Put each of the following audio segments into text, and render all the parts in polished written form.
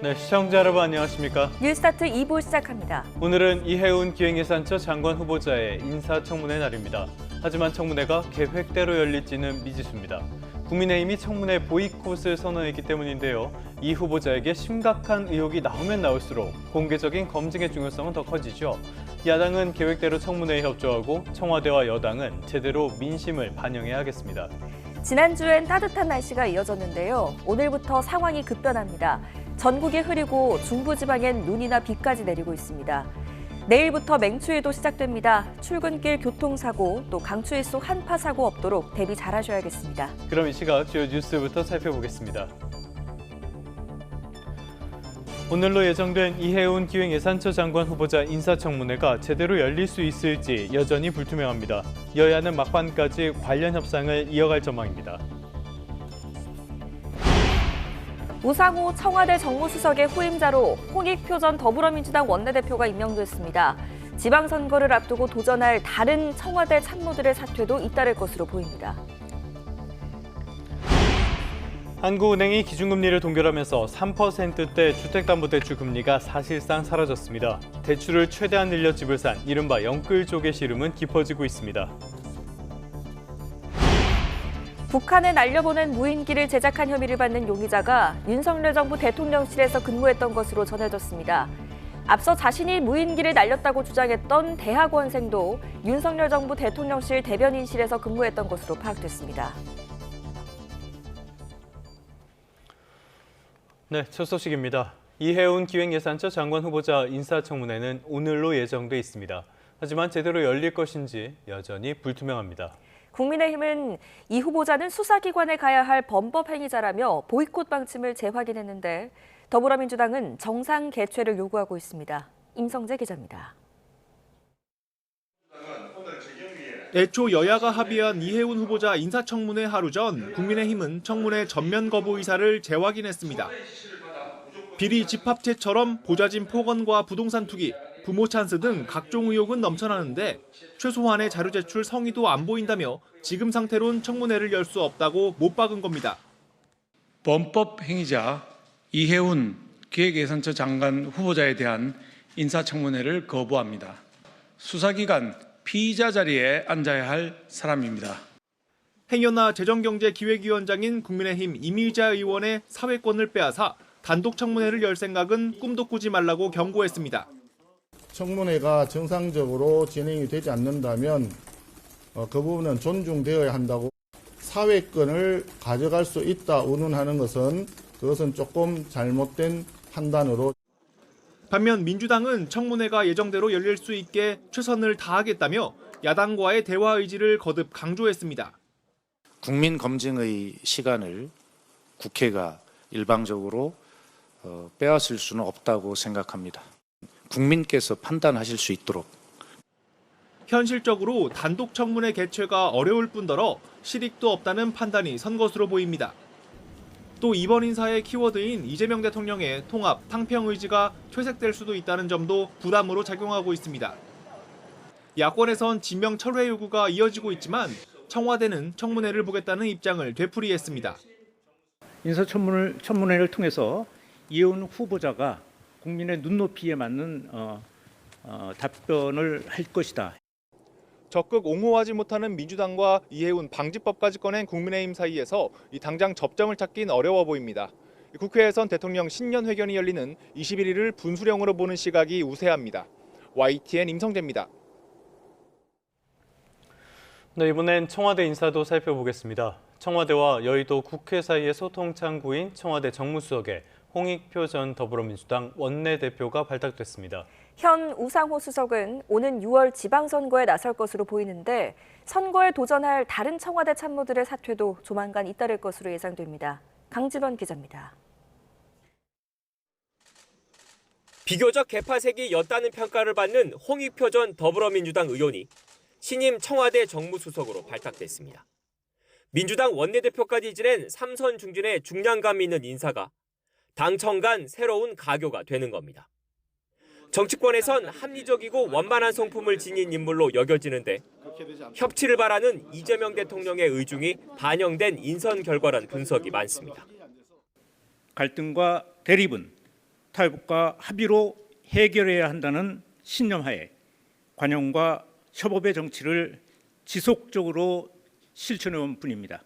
네, 시청자 여러분 안녕하십니까? 뉴스타트 2부 시작합니다. 오늘은 이해운 기획예산처 장관 후보자의 인사청문회 날입니다. 하지만 청문회가 계획대로 열릴지는 미지수입니다. 국민의힘이 청문회 보이콧을 선언했기 때문인데요. 이 후보자에게 심각한 의혹이 나오면 나올수록 공개적인 검증의 중요성은 더 커지죠. 야당은 계획대로 청문회에 협조하고 청와대와 여당은 제대로 민심을 반영해야 하겠습니다. 지난주엔 따뜻한 날씨가 이어졌는데요. 오늘부터 상황이 급변합니다. 전국이 흐리고 중부지방엔 눈이나 비까지 내리고 있습니다. 내일부터 맹추위도 시작됩니다. 출근길 교통사고, 또 강추위 속 한파사고 없도록 대비 잘하셔야겠습니다. 그럼 이 시각 주요 뉴스부터 살펴보겠습니다. 오늘로 예정된 이해운 기획예산처 장관 후보자 인사청문회가 제대로 열릴 수 있을지 여전히 불투명합니다. 여야는 막판까지 관련 협상을 이어갈 전망입니다. 우상호 청와대 정무수석의 후임자로 홍익표 전 더불어민주당 원내대표가 임명됐습니다. 지방선거를 앞두고 도전할 다른 청와대 참모들의 사퇴도 잇따를 것으로 보입니다. 한국은행이 기준금리를 동결하면서 3%대 주택담보대출 금리가 사실상 사라졌습니다. 대출을 최대한 늘려 집을 산 이른바 영끌족의 시름은 깊어지고 있습니다. 북한에 날려보낸 무인기를 제작한 혐의를 받는 용의자가 윤석열 정부 대통령실에서 근무했던 것으로 전해졌습니다. 앞서 자신이 무인기를 날렸다고 주장했던 대학원생도 윤석열 정부 대통령실 대변인실에서 근무했던 것으로 파악됐습니다. 네, 첫 소식입니다. 이해운 기획예산처 장관 후보자 인사청문회는 오늘로 예정돼 있습니다. 하지만 제대로 열릴 것인지 여전히 불투명합니다. 국민의힘은 이 후보자는 수사기관에 가야 할 범법행위자라며 보이콧 방침을 재확인했는데 더불어민주당은 정상 개최를 요구하고 있습니다. 임성재 기자입니다. 애초 여야가 합의한 이해운 후보자 인사청문회 하루 전 국민의힘은 청문회 전면 거부 의사를 재확인했습니다. 비리 집합체처럼 보좌진 폭언과 부동산 투기, 부모 찬스 등 각종 의혹은 넘쳐나는데 최소한의 자료 제출 성의도 안 보인다며 지금 상태론 청문회를 열 수 없다고 못 박은 겁니다. 범법 행위자 이해운 기획예산처 장관 후보자에 대한 인사청문회를 거부합니다. 수사기관 피의자 자리에 앉아야 할 사람입니다. 행여나 재정경제기획위원장인 국민의힘 이미자 의원의 사회권을 빼앗아 단독 청문회를 열 생각은 꿈도 꾸지 말라고 경고했습니다. 청문회가 정상적으로 진행이 되지 않는다면 그 부분은 존중되어야 한다고 사회권을 가져갈 수 있다 운운하는 것은 그것은 조금 잘못된 판단으로. 반면 민주당은 청문회가 예정대로 열릴 수 있게 최선을 다하겠다며 야당과의 대화 의지를 거듭 강조했습니다. 국민 검증의 시간을 국회가 일방적으로 빼앗을 수는 없다고 생각합니다. 국민께서 판단하실 수 있도록. 현실적으로 단독 청문회 개최가 어려울 뿐더러 실익도 없다는 판단이 선 것으로 보입니다. 또 이번 인사의 키워드인 이재명 대통령의 통합, 탕평 의지가 퇴색될 수도 있다는 점도 부담으로 작용하고 있습니다. 야권에선 진명 철회 요구가 이어지고 있지만 청와대는 청문회를 보겠다는 입장을 되풀이했습니다. 인사청문회를 통해서 이해운 후보자가 국민의 눈높이에 맞는 답변을 할 것이다. 적극 옹호하지 못하는 민주당과 이해운 방지법까지 꺼낸 국민의힘 사이에서 당장 접점을 찾긴 어려워 보입니다. 국회에선 대통령 신년회견이 열리는 21일을 분수령으로 보는 시각이 우세합니다. YTN 임성재입니다. 네, 이번엔 청와대 인사도 살펴보겠습니다. 청와대와 여의도 국회 사이의 소통 창구인 청와대 정무수석에 홍익표 전 더불어민주당 원내대표가 발탁됐습니다. 현 우상호 수석은 오는 6월 지방선거에 나설 것으로 보이는데 선거에 도전할 다른 청와대 참모들의 사퇴도 조만간 잇따를 것으로 예상됩니다. 강지원 기자입니다. 비교적 개파색이 옅다는 평가를 받는 홍익표 전 더불어민주당 의원이 신임 청와대 정무수석으로 발탁됐습니다. 민주당 원내대표까지 지낸 삼선 중진의 중량감 있는 인사가 당청 간 새로운 가교가 되는 겁니다. 정치권에선 합리적이고 원만한 성품을 지닌 인물로 여겨지는데 협치를 바라는 이재명 대통령의 의중이 반영된 인선 결과란 분석이 많습니다. 갈등과 대립은 타협과 합의로 해결해야 한다는 신념하에 관용과 협업의 정치를 지속적으로 실천해온 분입니다.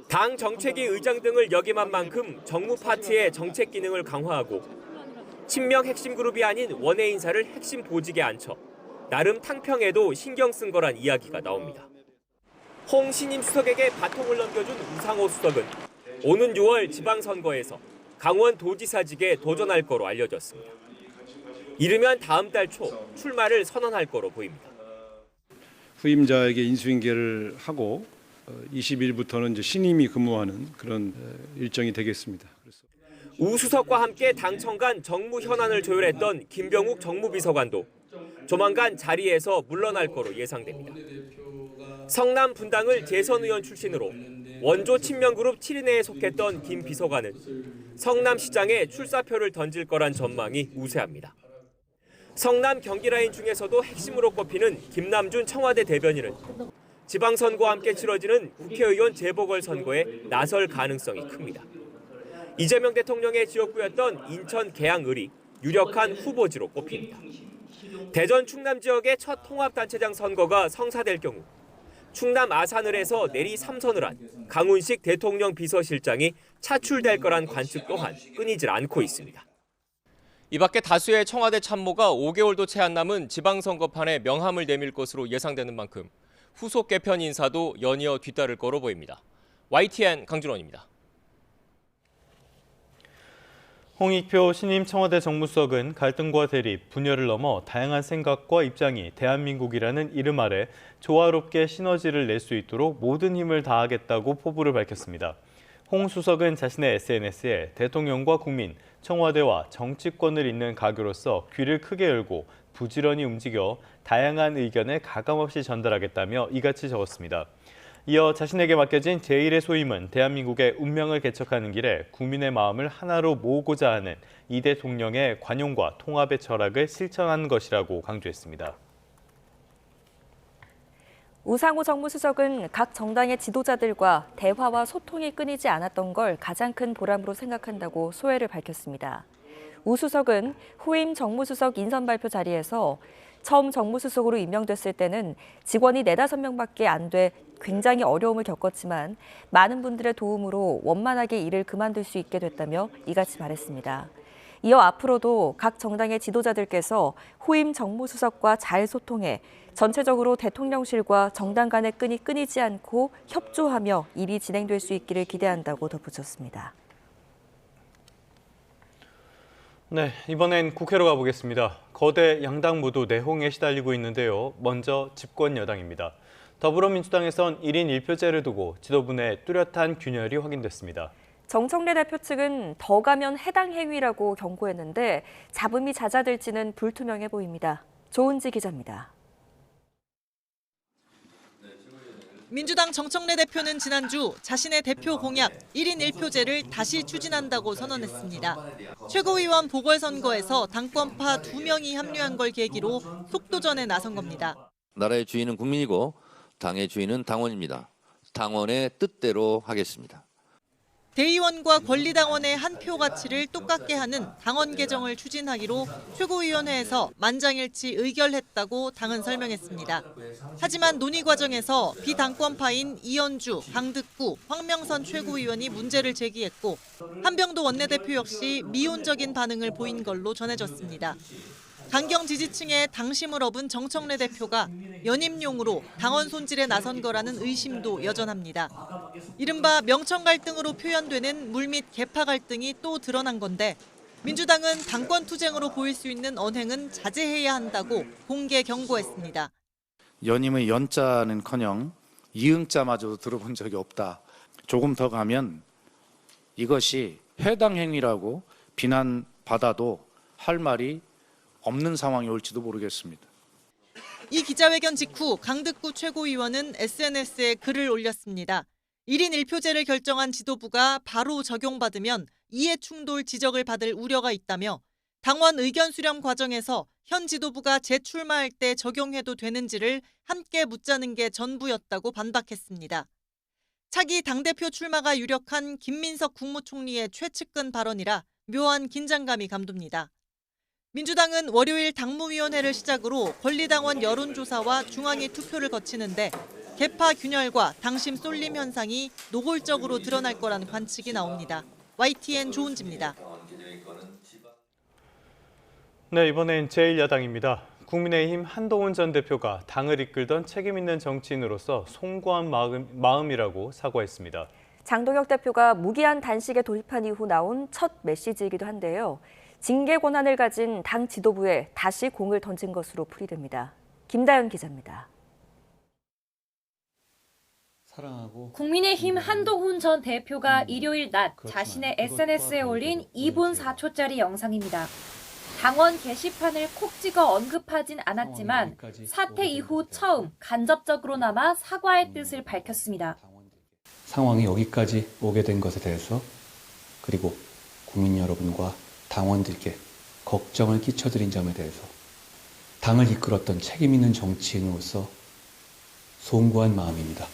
당 정책위 의장 등을 역임한 만큼 정무 파트의 정책 기능을 강화하고 친명 핵심 그룹이 아닌 원외 인사를 핵심 보직에 앉혀 나름 탕평에도 신경 쓴 거란 이야기가 나옵니다. 홍 신임 수석에게 바통을 넘겨준 우상호 수석은 오는 6월 지방선거에서 강원 도지사직에 도전할 거로 알려졌습니다. 이르면 다음 달 초 출마를 선언할 거로 보입니다. 후임자에게 인수인계를 하고 20일부터는 이제 신임이 근무하는 그런 일정이 되겠습니다. 우 수석과 함께 당청 간 정무 현안을 조율했던 김병욱 정무비서관도 조만간 자리에서 물러날 거로 예상됩니다. 성남 분당을 재선 의원 출신으로 원조 친명그룹 7인회에 속했던 김 비서관은 성남시장에 출사표를 던질 거란 전망이 우세합니다. 성남 경기라인 중에서도 핵심으로 꼽히는 김남준 청와대 대변인은 지방선거와 함께 치러지는 국회의원 재보궐선거에 나설 가능성이 큽니다. 이재명 대통령의 지역구였던 인천 계양을이 유력한 후보지로 꼽힙니다. 대전 충남 지역의 첫 통합단체장 선거가 성사될 경우 충남 아산을에서 내리 3선을 한 강훈식 대통령 비서실장이 차출될 거란 관측 또한 끊이질 않고 있습니다. 이 밖에 다수의 청와대 참모가 5개월도 채 안 남은 지방선거판에 명함을 내밀 것으로 예상되는 만큼 후속 개편 인사도 연이어 뒤따를 거로 보입니다. YTN 강준원입니다. 홍익표 신임 청와대 정무수석은 갈등과 대립, 분열을 넘어 다양한 생각과 입장이 대한민국이라는 이름 아래 조화롭게 시너지를 낼 수 있도록 모든 힘을 다하겠다고 포부를 밝혔습니다. 홍 수석은 자신의 SNS에 대통령과 국민, 청와대와 정치권을 잇는 가교로서 귀를 크게 열고 부지런히 움직여 다양한 의견을 가감없이 전달하겠다며 이같이 적었습니다. 이어 자신에게 맡겨진 제1의 소임은 대한민국의 운명을 개척하는 길에 국민의 마음을 하나로 모으고자 하는 이 대통령의 관용과 통합의 철학을 실천하는 것이라고 강조했습니다. 우상호 정무수석은 각 정당의 지도자들과 대화와 소통이 끊이지 않았던 걸 가장 큰 보람으로 생각한다고 소회를 밝혔습니다. 우 수석은 후임 정무수석 인선 발표 자리에서 처음 정무수석으로 임명됐을 때는 직원이 4-5명밖에 안 돼 굉장히 어려움을 겪었지만 많은 분들의 도움으로 원만하게 일을 그만둘 수 있게 됐다며 이같이 말했습니다. 이어 앞으로도 각 정당의 지도자들께서 후임 정무수석과 잘 소통해 전체적으로 대통령실과 정당 간의 끈이 끊이지 않고 협조하며 일이 진행될 수 있기를 기대한다고 덧붙였습니다. 네, 이번엔 국회로 가보겠습니다. 거대 양당 모두 내홍에 시달리고 있는데요. 먼저 집권 여당입니다. 더불어민주당에선 1인 1표제를 두고 지도부 내 뚜렷한 균열이 확인됐습니다. 정청래 대표 측은 더 가면 해당 행위라고 경고했는데 잡음이 잦아들지는 불투명해 보입니다. 조은지 기자입니다. 민주당 정청래 대표는 지난주 자신의 대표 공약 1인 1표제를 다시 추진한다고 선언했습니다. 최고위원 보궐선거에서 당권파 2명이 합류한 걸 계기로 속도전에 나선 겁니다. 나라의 주인은 국민이고 당의 주인은 당원입니다. 당원의 뜻대로 하겠습니다. 대의원과 권리당원의 한 표 가치를 똑같게 하는 당원 개정을 추진하기로 최고위원회에서 만장일치 의결했다고 당은 설명했습니다. 하지만 논의 과정에서 비당권파인 이현주, 강득구, 황명선 최고위원이 문제를 제기했고 한병도 원내대표 역시 미온적인 반응을 보인 걸로 전해졌습니다. 강경 지지층의 당심을 업은 정청래 대표가 연임용으로 당원 손질에 나선 거라는 의심도 여전합니다. 이른바 명청 갈등으로 표현되는 물밑 계파 갈등이 또 드러난 건데 민주당은 당권 투쟁으로 보일 수 있는 언행은 자제해야 한다고 공개 경고했습니다. 연임의 연자는커녕 이응자마저도 들어본 적이 없다. 조금 더 가면 이것이 해당 행위라고 비난받아도 할 말이 없는 상황이 올지도 모르겠습니다. 이 기자회견 직후 강득구 최고위원은 SNS에 글을 올렸습니다. 1인 1표제를 결정한 지도부가 바로 적용받으면 이해충돌 지적을 받을 우려가 있다며 당원 의견 수렴 과정에서 현 지도부가 재출마할 때 적용해도 되는지를 함께 묻자는 게 전부였다고 반박했습니다. 차기 당대표 출마가 유력한 김민석 국무총리의 최측근 발언이라 묘한 긴장감이 감돕니다. 민주당은 월요일 당무위원회를 시작으로 권리당원 여론조사와 중앙위 투표를 거치는데 개파 균열과 당심 쏠림 현상이 노골적으로 드러날 거라는 관측이 나옵니다. YTN 조은지입니다. 네, 이번엔 제1야당입니다. 국민의힘 한동훈 전 대표가 당을 이끌던 책임 있는 정치인으로서 송구한 마음이라고 사과했습니다. 장동혁 대표가 무기한 단식에 돌입한 이후 나온 첫 메시지이기도 한데요. 징계 권한을 가진 당 지도부에 다시 공을 던진 것으로 풀이됩니다. 김다연 기자입니다. 국민의힘 한동훈 전 대표가 일요일 낮 자신의 SNS에 올린 2분 4초짜리 영상입니다. 당원 게시판을 콕 찍어 언급하진 않았지만 사퇴 이후 처음 간접적으로나마 사과의 뜻을 밝혔습니다. 상황이 여기까지 오게 된 것에 대해서 그리고 국민 여러분과 당원들께 걱정을 끼쳐드린 점에 대해서 당을 이끌었던 책임 있는 정치인으로서 송구한 마음입니다.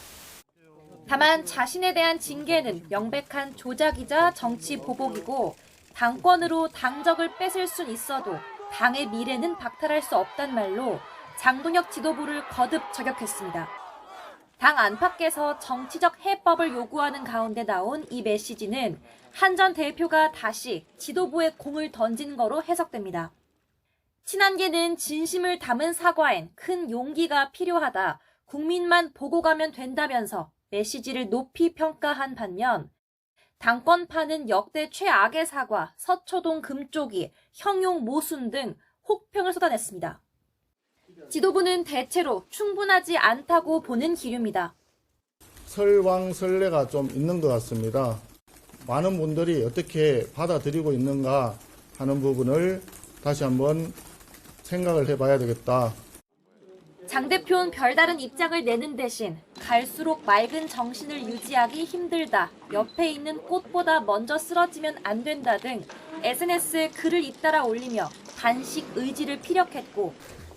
다만 자신에 대한 징계는 명백한 조작이자 정치 보복이고 당권으로 당적을 뺏을 순 있어도 당의 미래는 박탈할 수 없단 말로 장동혁 지도부를 거듭 저격했습니다. 당 안팎에서 정치적 해법을 요구하는 가운데 나온 이 메시지는 한 전 대표가 다시 지도부에 공을 던진 거로 해석됩니다. 친한계는 진심을 담은 사과엔 큰 용기가 필요하다. 국민만 보고 가면 된다면서 메시지를 높이 평가한 반면 당권파는 역대 최악의 사과, 서초동 금쪽이, 형용 모순 등 혹평을 쏟아냈습니다. 지도부는 대체로 충분하지 않다고 보는 기류입니다. 설왕설래가 좀 있는 것 같습니다. 많은 분들이 어떻게 받아들이고 있는가 하는 부분을 다시 한번 생각을 해봐야 되겠다. 장 대표는 별다른 입장을 내는 대신 갈수록 맑은 정신을 유지하기 힘들다, 옆에 있는 꽃보다 먼저 쓰러지면 안 된다 등 SNS에 글을 잇따라 올리며 단식 의지를 피력했고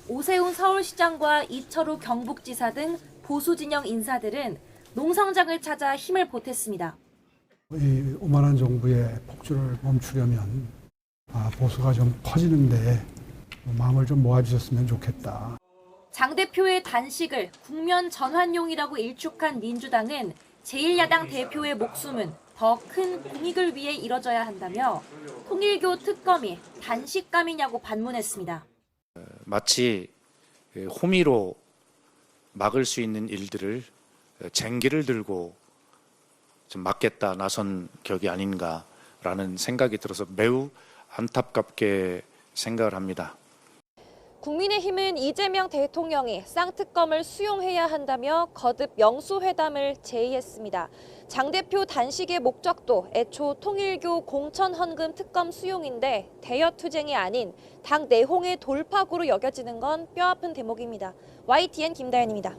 오세훈 서울시장과 이철우 경북지사 등 보수 진영 인사들은 농성장을 찾아 힘을 보탰습니다. 이 오만한 정부의 폭주를 멈추려면 보수가 좀 커지는데 마음을 좀 모아주셨으면 좋겠다. 장 대표의 단식을 국면 전환용이라고 일축한 민주당은 제1야당 대표의 목숨은 더 큰 공익을 위해 이뤄져야 한다며 통일교 특검이 단식감이냐고 반문했습니다. 마치 호미로 막을 수 있는 일들을 쟁기를 들고 좀 막겠다 나선 격이 아닌가라는 생각이 들어서 매우 안타깝게 생각을 합니다. 국민의힘은 이재명 대통령이 쌍특검을 수용해야 한다며 거듭 영수회담을 제의했습니다. 장 대표 단식의 목적도 애초 통일교 공천헌금 특검 수용인데 대여투쟁이 아닌 당 내홍의 돌파구로 여겨지는 건 뼈아픈 대목입니다. YTN 김다연입니다.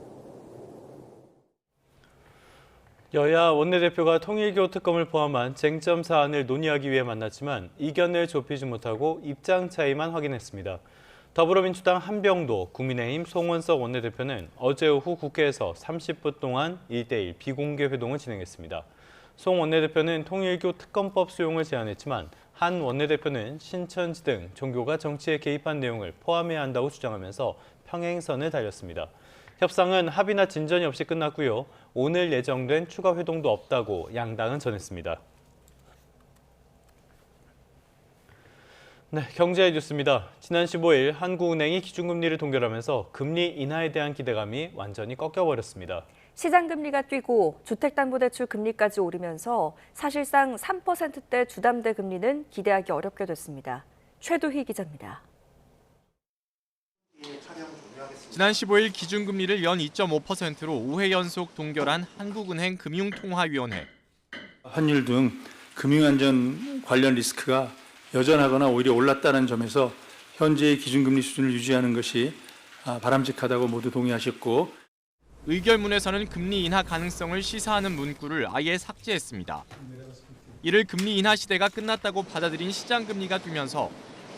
여야 원내대표가 통일교 특검을 포함한 쟁점 사안을 논의하기 위해 만났지만 이견을 좁히지 못하고 입장 차이만 확인했습니다. 더불어민주당 한병도, 국민의힘 송원석 원내대표는 어제 오후 국회에서 30분 동안 1대1 비공개 회동을 진행했습니다. 송 원내대표는 통일교 특검법 수용을 제안했지만 한 원내대표는 신천지 등 종교가 정치에 개입한 내용을 포함해야 한다고 주장하면서 평행선을 달렸습니다. 협상은 합의나 진전이 없이 끝났고요. 오늘 예정된 추가 회동도 없다고 양당은 전했습니다. 네, 경제 뉴스입니다. 지난 15일 한국은행이 기준금리를 동결하면서 금리 인하에 대한 기대감이 완전히 꺾여버렸습니다. 시장금리가 뛰고 주택담보대출 금리까지 오르면서 사실상 3%대 주담대 금리는 기대하기 어렵게 됐습니다. 최두희 기자입니다. 지난 15일 기준금리를 연 2.5%로 5회 연속 동결한 한국은행 금융통화위원회. 환율 등 금융안전 관련 리스크가 여전하거나 오히려 올랐다는 점에서 현재의 기준금리 수준을 유지하는 것이 바람직하다고 모두 동의하셨고 의결문에서는 금리 인하 가능성을 시사하는 문구를 아예 삭제했습니다. 이를 금리 인하 시대가 끝났다고 받아들인 시장금리가 뛰면서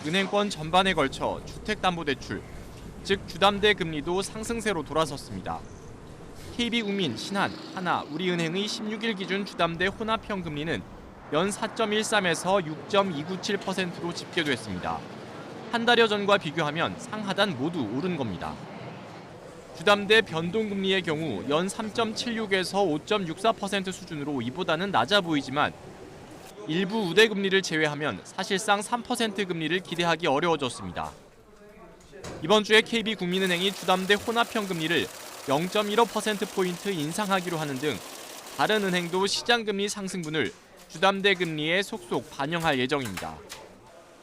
은행권 전반에 걸쳐 주택담보대출, 즉 주담대 금리도 상승세로 돌아섰습니다. KB국민, 신한, 하나, 우리은행의 16일 기준 주담대 혼합형 금리는 연 4.13에서 6.297%로 집계됐습니다. 한 달여 전과 비교하면 상하단 모두 오른 겁니다. 주담대 변동금리의 경우 연 3.76에서 5.64% 수준으로 이보다는 낮아 보이지만 일부 우대금리를 제외하면 사실상 3% 금리를 기대하기 어려워졌습니다. 이번 주에 KB국민은행이 주담대 혼합형금리를 0.15%포인트 인상하기로 하는 등 다른 은행도 시장금리 상승분을 주담대 금리에 속속 반영할 예정입니다.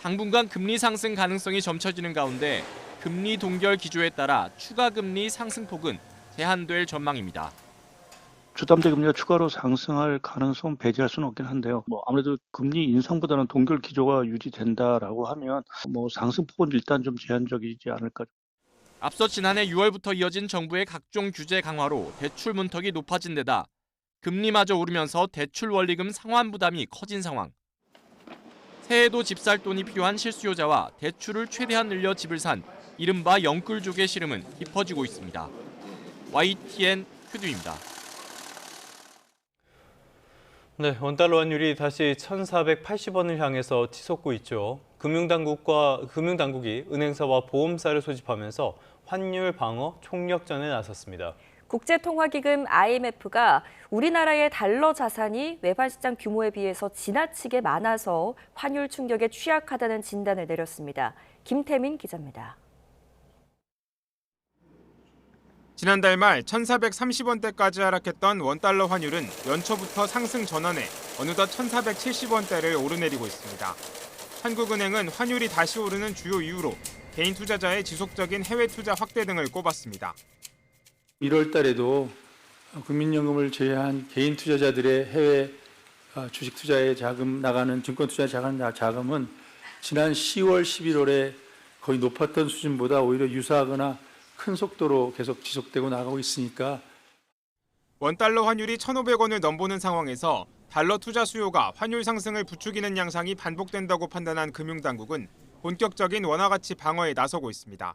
당분간 금리 상승 가능성이 점쳐지는 가운데 금리 동결 기조에 따라 추가 금리 상승폭은 제한될 전망입니다. 주담대 금리가 추가로 상승할 가능성은 배제할 수는 없긴 한데요. 아무래도 금리 인상보다는 동결 기조가 유지된다라고 하면 상승폭은 일단 좀 제한적이지 않을까. 앞서 지난해 6월부터 이어진 정부의 각종 규제 강화로 대출 문턱이 높아진 데다 금리마저 오르면서 대출 원리금 상환 부담이 커진 상황. 새해에도 집 살 돈이 필요한 실수요자와 대출을 최대한 늘려 집을 산 이른바 영끌족의 시름은 깊어지고 있습니다. YTN 큐두입니다. 네, 원달러 환율이 다시 1,480원을 향해서 치솟고 있죠. 금융당국이 은행사와 보험사를 소집하면서 환율 방어 총력전에 나섰습니다. 국제통화기금 IMF가 우리나라의 달러 자산이 외환 시장 규모에 비해서 지나치게 많아서 환율 충격에 취약하다는 진단을 내렸습니다. 김태민 기자입니다. 지난달 말 1,430원대까지 하락했던 원달러 환율은 연초부터 상승 전환해 어느덧 1,470원대를 오르내리고 있습니다. 한국은행은 환율이 다시 오르는 주요 이유로 개인 투자자의 지속적인 해외 투자 확대 등을 꼽았습니다. 1월 달에도 국민연금을 제외한 개인 투자자들의 해외 주식 투자에 자금 나가는 증권 투자 자금은 지난 10월, 11월에 거의 높았던 수준보다 오히려 유사하거나 큰 속도로 계속 지속되고 나가고 있으니까 원달러 환율이 1,500원을 넘보는 상황에서 달러 투자 수요가 환율 상승을 부추기는 양상이 반복된다고 판단한 금융당국은 본격적인 원화 가치 방어에 나서고 있습니다.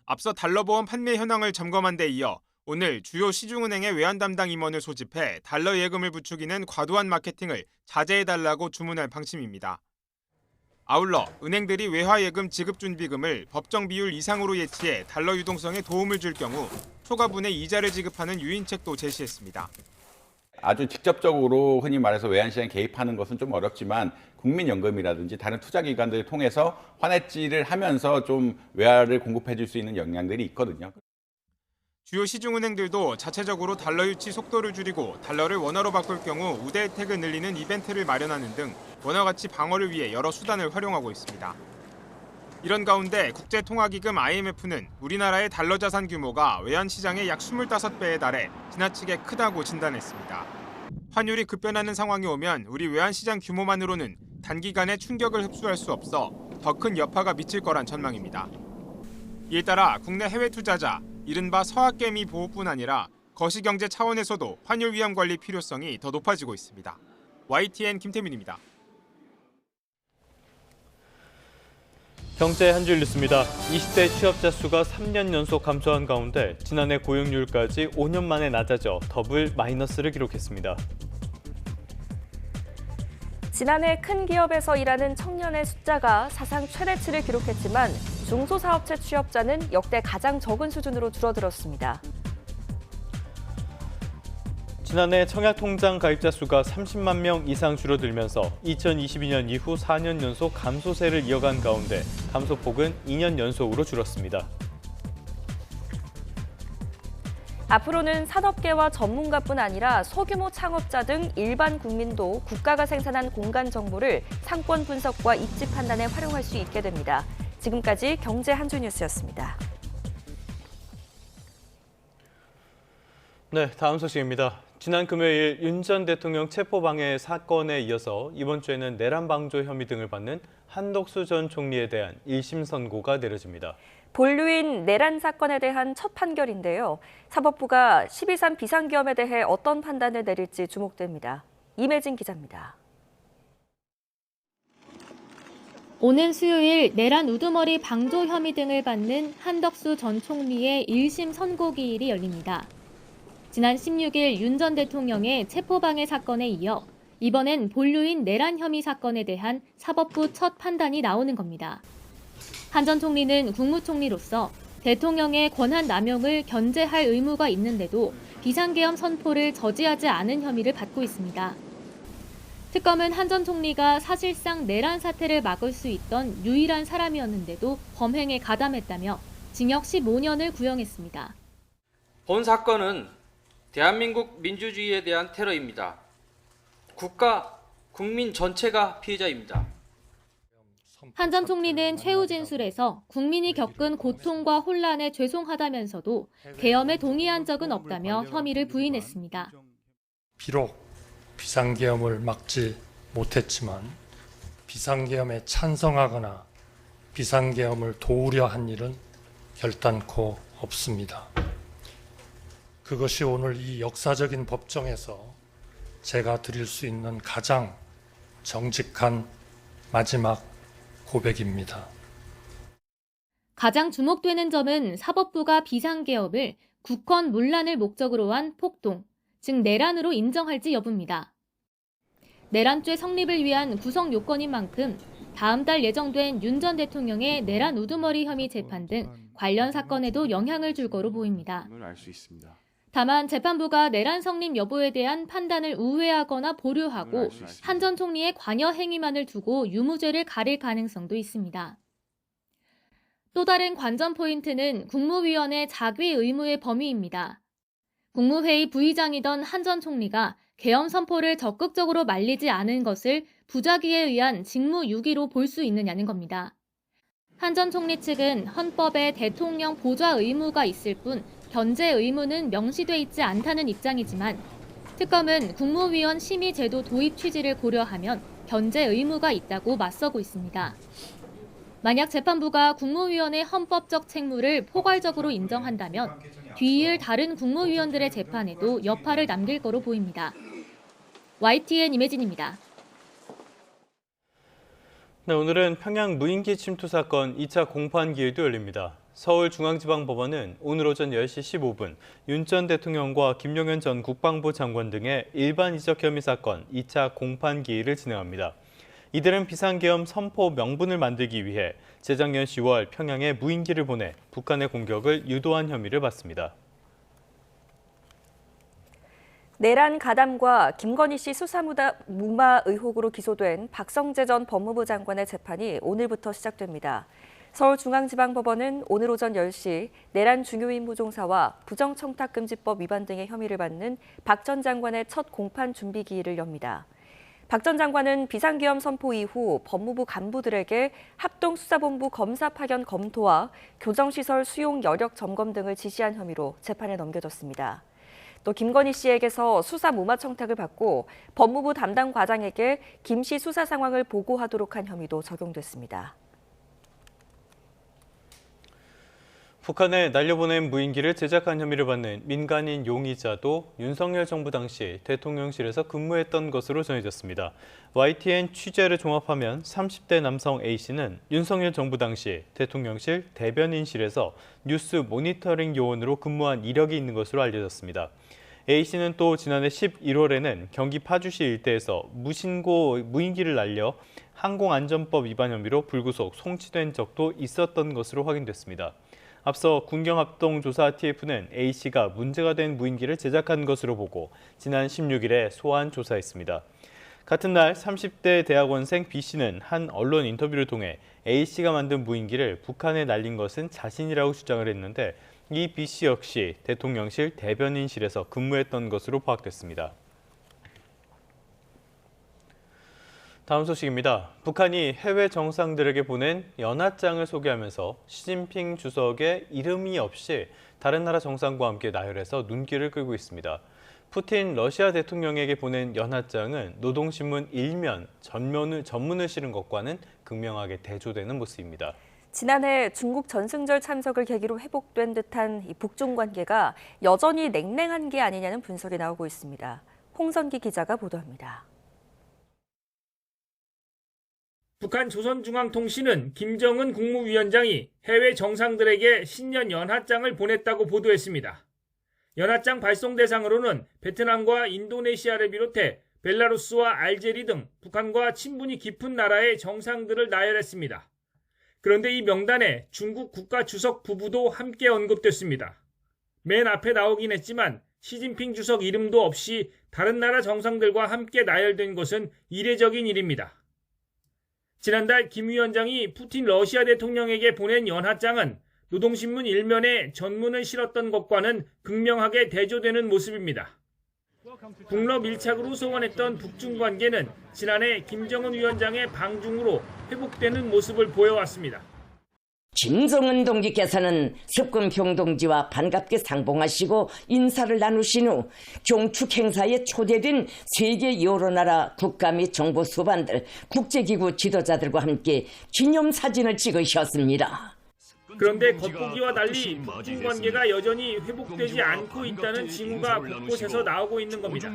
앞서 달러 보험 판매 현황을 점검한 데 이어 오늘 주요 시중은행의 외환 담당 임원을 소집해 달러 예금을 부추기는 과도한 마케팅을 자제해달라고 주문할 방침입니다. 아울러 은행들이 외화 예금 지급 준비금을 법정 비율 이상으로 예치해 달러 유동성에 도움을 줄 경우 초과분의 이자를 지급하는 유인책도 제시했습니다. 아주 직접적으로 흔히 말해서 외환시장에 개입하는 것은 좀 어렵지만 국민연금이라든지 다른 투자기관들을 통해서 환해지를 하면서 좀 외화를 공급해 줄 수 있는 역량들이 있거든요. 주요 시중은행들도 자체적으로 달러 유치 속도를 줄이고 달러를 원화로 바꿀 경우 우대 혜택을 늘리는 이벤트를 마련하는 등 원화 가치 방어를 위해 여러 수단을 활용하고 있습니다. 이런 가운데 국제통화기금 IMF는 우리나라의 달러 자산 규모가 외환시장의 약 25배에 달해 지나치게 크다고 진단했습니다. 환율이 급변하는 상황이 오면 우리 외환시장 규모만으로는 단기간에 충격을 흡수할 수 없어 더 큰 여파가 미칠 거란 전망입니다. 이에 따라 국내 해외 투자자, 이른바 서학개미 보호뿐 아니라 거시경제 차원에서도 환율 위험 관리 필요성이 더 높아지고 있습니다. YTN 김태민입니다. 경제 한 줄 뉴스입니다. 20대 취업자 수가 3년 연속 감소한 가운데 지난해 고용률까지 5년 만에 낮아져 더블 마이너스를 기록했습니다. 지난해 큰 기업에서 일하는 청년의 숫자가 사상 최대치를 기록했지만 중소사업체 취업자는 역대 가장 적은 수준으로 줄어들었습니다. 지난해 청약통장 가입자 수가 30만 명 이상 줄어들면서 2022년 이후 4년 연속 감소세를 이어간 가운데 감소폭은 2년 연속으로 줄었습니다. 앞으로는 산업계와 전문가뿐 아니라 소규모 창업자 등 일반 국민도 국가가 생산한 공간 정보를 상권 분석과 입지 판단에 활용할 수 있게 됩니다. 지금까지 경제 한 주 뉴스였습니다. 네, 다음 소식입니다. 지난 금요일 윤 전 대통령 체포방해 사건에 이어서 이번 주에는 내란 방조 혐의 등을 받는 한덕수 전 총리에 대한 1심 선고가 내려집니다. 본류인 내란 사건에 대한 첫 판결인데요. 사법부가 12.3 비상계엄에 대해 어떤 판단을 내릴지 주목됩니다. 임혜진 기자입니다. 오는 수요일 내란 우두머리 방조 혐의 등을 받는 한덕수 전 총리의 1심 선고 기일이 열립니다. 지난 16일 윤 전 대통령의 체포방해 사건에 이어 이번엔 본류인 내란 혐의 사건에 대한 사법부 첫 판단이 나오는 겁니다. 한 전 총리는 국무총리로서 대통령의 권한 남용을 견제할 의무가 있는데도 비상계엄 선포를 저지하지 않은 혐의를 받고 있습니다. 특검은 한 전 총리가 사실상 내란 사태를 막을 수 있던 유일한 사람이었는데도 범행에 가담했다며 징역 15년을 구형했습니다. 본 사건은 대한민국 민주주의에 대한 테러입니다. 국가, 국민 전체가 피해자입니다. 한 전 총리는 최후 진술에서 국민이 겪은 고통과 혼란에 죄송하다면서도 계엄에 동의한 적은 없다며 혐의를 부인했습니다. 비록 비상계엄을 막지 못했지만 비상계엄에 찬성하거나 비상계엄을 도우려 한 일은 결단코 없습니다. 그것이 오늘 이 역사적인 법정에서 제가 드릴 수 있는 가장 정직한 마지막 고백입니다. 가장 주목되는 점은 사법부가 비상계엄을 국헌 문란을 목적으로 한 폭동, 즉 내란으로 인정할지 여부입니다. 내란죄 성립을 위한 구성 요건인 만큼 다음 달 예정된 윤 전 대통령의 내란 우두머리 혐의 재판 등 관련 사건에도 영향을 줄 거로 보입니다. 다만 재판부가 내란 성립 여부에 대한 판단을 우회하거나 보류하고 한 전 총리의 관여 행위만을 두고 유무죄를 가릴 가능성도 있습니다. 또 다른 관전 포인트는 국무위원회 자귀 의무의 범위입니다. 국무회의 부의장이던 한 전 총리가 계엄 선포를 적극적으로 말리지 않은 것을 부작위에 의한 직무유기로 볼 수 있느냐는 겁니다. 한 전 총리 측은 헌법에 대통령 보좌 의무가 있을 뿐 견제 의무는 명시돼 있지 않다는 입장이지만 특검은 국무위원 심의 제도 도입 취지를 고려하면 견제 의무가 있다고 맞서고 있습니다. 만약 재판부가 국무위원의 헌법적 책무를 포괄적으로 인정한다면 뒤이을 다른 국무위원들의 재판에도 여파를 남길 거로 보입니다. YTN 임혜진입니다. 네, 오늘은 평양 무인기 침투 사건 2차 공판 기일도 열립니다. 서울중앙지방법원은 오늘 오전 10시 15분 윤 전 대통령과 김용현 전 국방부 장관 등의 일반 이적 혐의 사건 2차 공판 기일을 진행합니다. 이들은 비상계엄 선포 명분을 만들기 위해 재작년 10월 평양에 무인기를 보내 북한의 공격을 유도한 혐의를 받습니다. 내란 가담과 김건희 씨 수사무마 의혹으로 기소된 박성재 전 법무부 장관의 재판이 오늘부터 시작됩니다. 서울중앙지방법원은 오늘 오전 10시 내란 중요임무 종사와 부정청탁금지법 위반 등의 혐의를 받는 박 전 장관의 첫 공판 준비 기일을 엽니다. 박 전 장관은 비상계엄 선포 이후 법무부 간부들에게 합동수사본부 검사 파견 검토와 교정시설 수용 여력 점검 등을 지시한 혐의로 재판에 넘겨졌습니다. 또 김건희 씨에게서 수사 무마 청탁을 받고 법무부 담당 과장에게 김 씨 수사 상황을 보고하도록 한 혐의도 적용됐습니다. 북한에 날려보낸 무인기를 제작한 혐의를 받는 민간인 용의자도 윤석열 정부 당시 대통령실에서 근무했던 것으로 전해졌습니다. YTN 취재를 종합하면 30대 남성 A씨는 윤석열 정부 당시 대통령실 대변인실에서 뉴스 모니터링 요원으로 근무한 이력이 있는 것으로 알려졌습니다. A씨는 또 지난해 11월에는 경기 파주시 일대에서 무신고 무인기를 날려 항공안전법 위반 혐의로 불구속 송치된 적도 있었던 것으로 확인됐습니다. 앞서 군경합동조사 TF는 A씨가 문제가 된 무인기를 제작한 것으로 보고 지난 16일에 소환 조사했습니다. 같은 날 30대 대학원생 B씨는 한 언론 인터뷰를 통해 A씨가 만든 무인기를 북한에 날린 것은 자신이라고 주장을 했는데 이 B씨 역시 대통령실 대변인실에서 근무했던 것으로 파악됐습니다. 다음 소식입니다. 북한이 해외 정상들에게 보낸 연하장을 소개하면서 시진핑 주석의 이름이 없이 다른 나라 정상과 함께 나열해서 눈길을 끌고 있습니다. 푸틴 러시아 대통령에게 보낸 연하장은 노동신문 1면 전문을 실은 것과는 극명하게 대조되는 모습입니다. 지난해 중국 전승절 참석을 계기로 회복된 듯한 이 북중 관계가 여전히 냉랭한 게 아니냐는 분석이 나오고 있습니다. 홍선기 기자가 보도합니다. 북한 조선중앙통신은 김정은 국무위원장이 해외 정상들에게 신년 연하장을 보냈다고 보도했습니다. 연하장 발송 대상으로는 베트남과 인도네시아를 비롯해 벨라루스와 알제리 등 북한과 친분이 깊은 나라의 정상들을 나열했습니다. 그런데 이 명단에 중국 국가 주석 부부도 함께 언급됐습니다. 맨 앞에 나오긴 했지만 시진핑 주석 이름도 없이 다른 나라 정상들과 함께 나열된 것은 이례적인 일입니다. 지난달 김 위원장이 푸틴 러시아 대통령에게 보낸 연하장은 노동신문 일면에 전문을 실었던 것과는 극명하게 대조되는 모습입니다. 북러 밀착으로 소원했던 북중 관계는 지난해 김정은 위원장의 방중으로 회복되는 모습을 보여왔습니다. 김정은 동지께서는 습근평 동지와 반갑게 상봉하시고 인사를 나누신 후 경축 행사에 초대된 세계 여러 나라 국가 및 정부 수반들, 국제기구 지도자들과 함께 기념사진을 찍으셨습니다. 그런데 겉보기와 달리 북중 관계가 여전히 회복되지 않고 있다는 징후가 곳곳에서 나오고 있는 겁니다.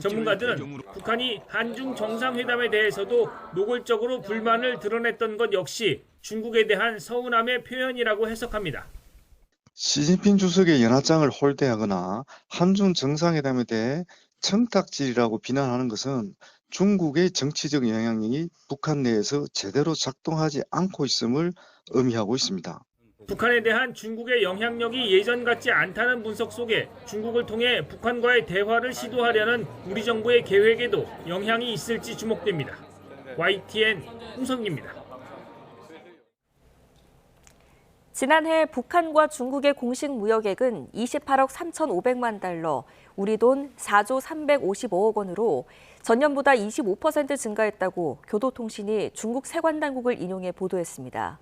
전문가들은 북한이 한중 정상회담에 대해서도 노골적으로 불만을 드러냈던 것 역시 중국에 대한 서운함의 표현이라고 해석합니다. 시진핑 주석의 연하장을 홀대하거나 한중 정상회담에 대해 청탁질이라고 비난하는 것은 중국의 정치적 영향력이 북한 내에서 제대로 작동하지 않고 있음을 의미하고 있습니다. 북한에 대한 중국의 영향력이 예전 같지 않다는 분석 속에 중국을 통해 북한과의 대화를 시도하려는 우리 정부의 계획에도 영향이 있을지 주목됩니다. YTN 홍성기입니다. 지난해 북한과 중국의 공식 무역액은 28억 3,500만 달러, 우리 돈 4조 355억 원으로 전년보다 25% 증가했다고 교도통신이 중국 세관당국을 인용해 보도했습니다.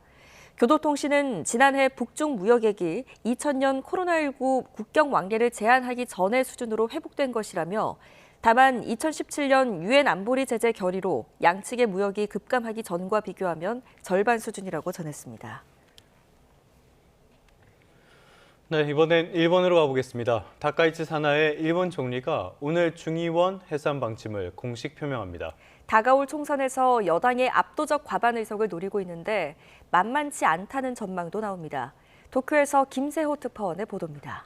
교도통신은 지난해 북중 무역액이 2000년 코로나19 국경 왕래를 제한하기 전의 수준으로 회복된 것이라며 다만 2017년 유엔 안보리 제재 결의로 양측의 무역이 급감하기 전과 비교하면 절반 수준이라고 전했습니다. 네, 이번엔 일본으로 가보겠습니다. 다카이치 사나의 일본 총리가 오늘 중의원 해산 방침을 공식 표명합니다. 다가올 총선에서 여당의 압도적 과반 의석을 노리고 있는데 만만치 않다는 전망도 나옵니다. 도쿄에서 김세호 특파원의 보도입니다.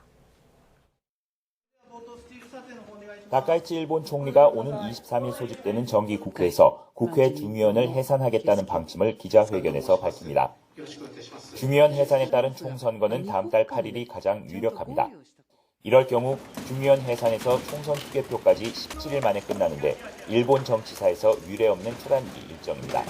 다카이치 일본 총리가 오는 23일 소집되는 정기국회에서 국회 중의원을 해산하겠다는 방침을 기자회견에서 밝힙니다. 중의원 해산에 따른 총선거는 다음 달 8일이 가장 유력합니다. 이럴 경우 중의원 해산에서 총선 투개표까지 17일 만에 끝나는데 일본 정치사에서 유례없는 초단기 일정입니다.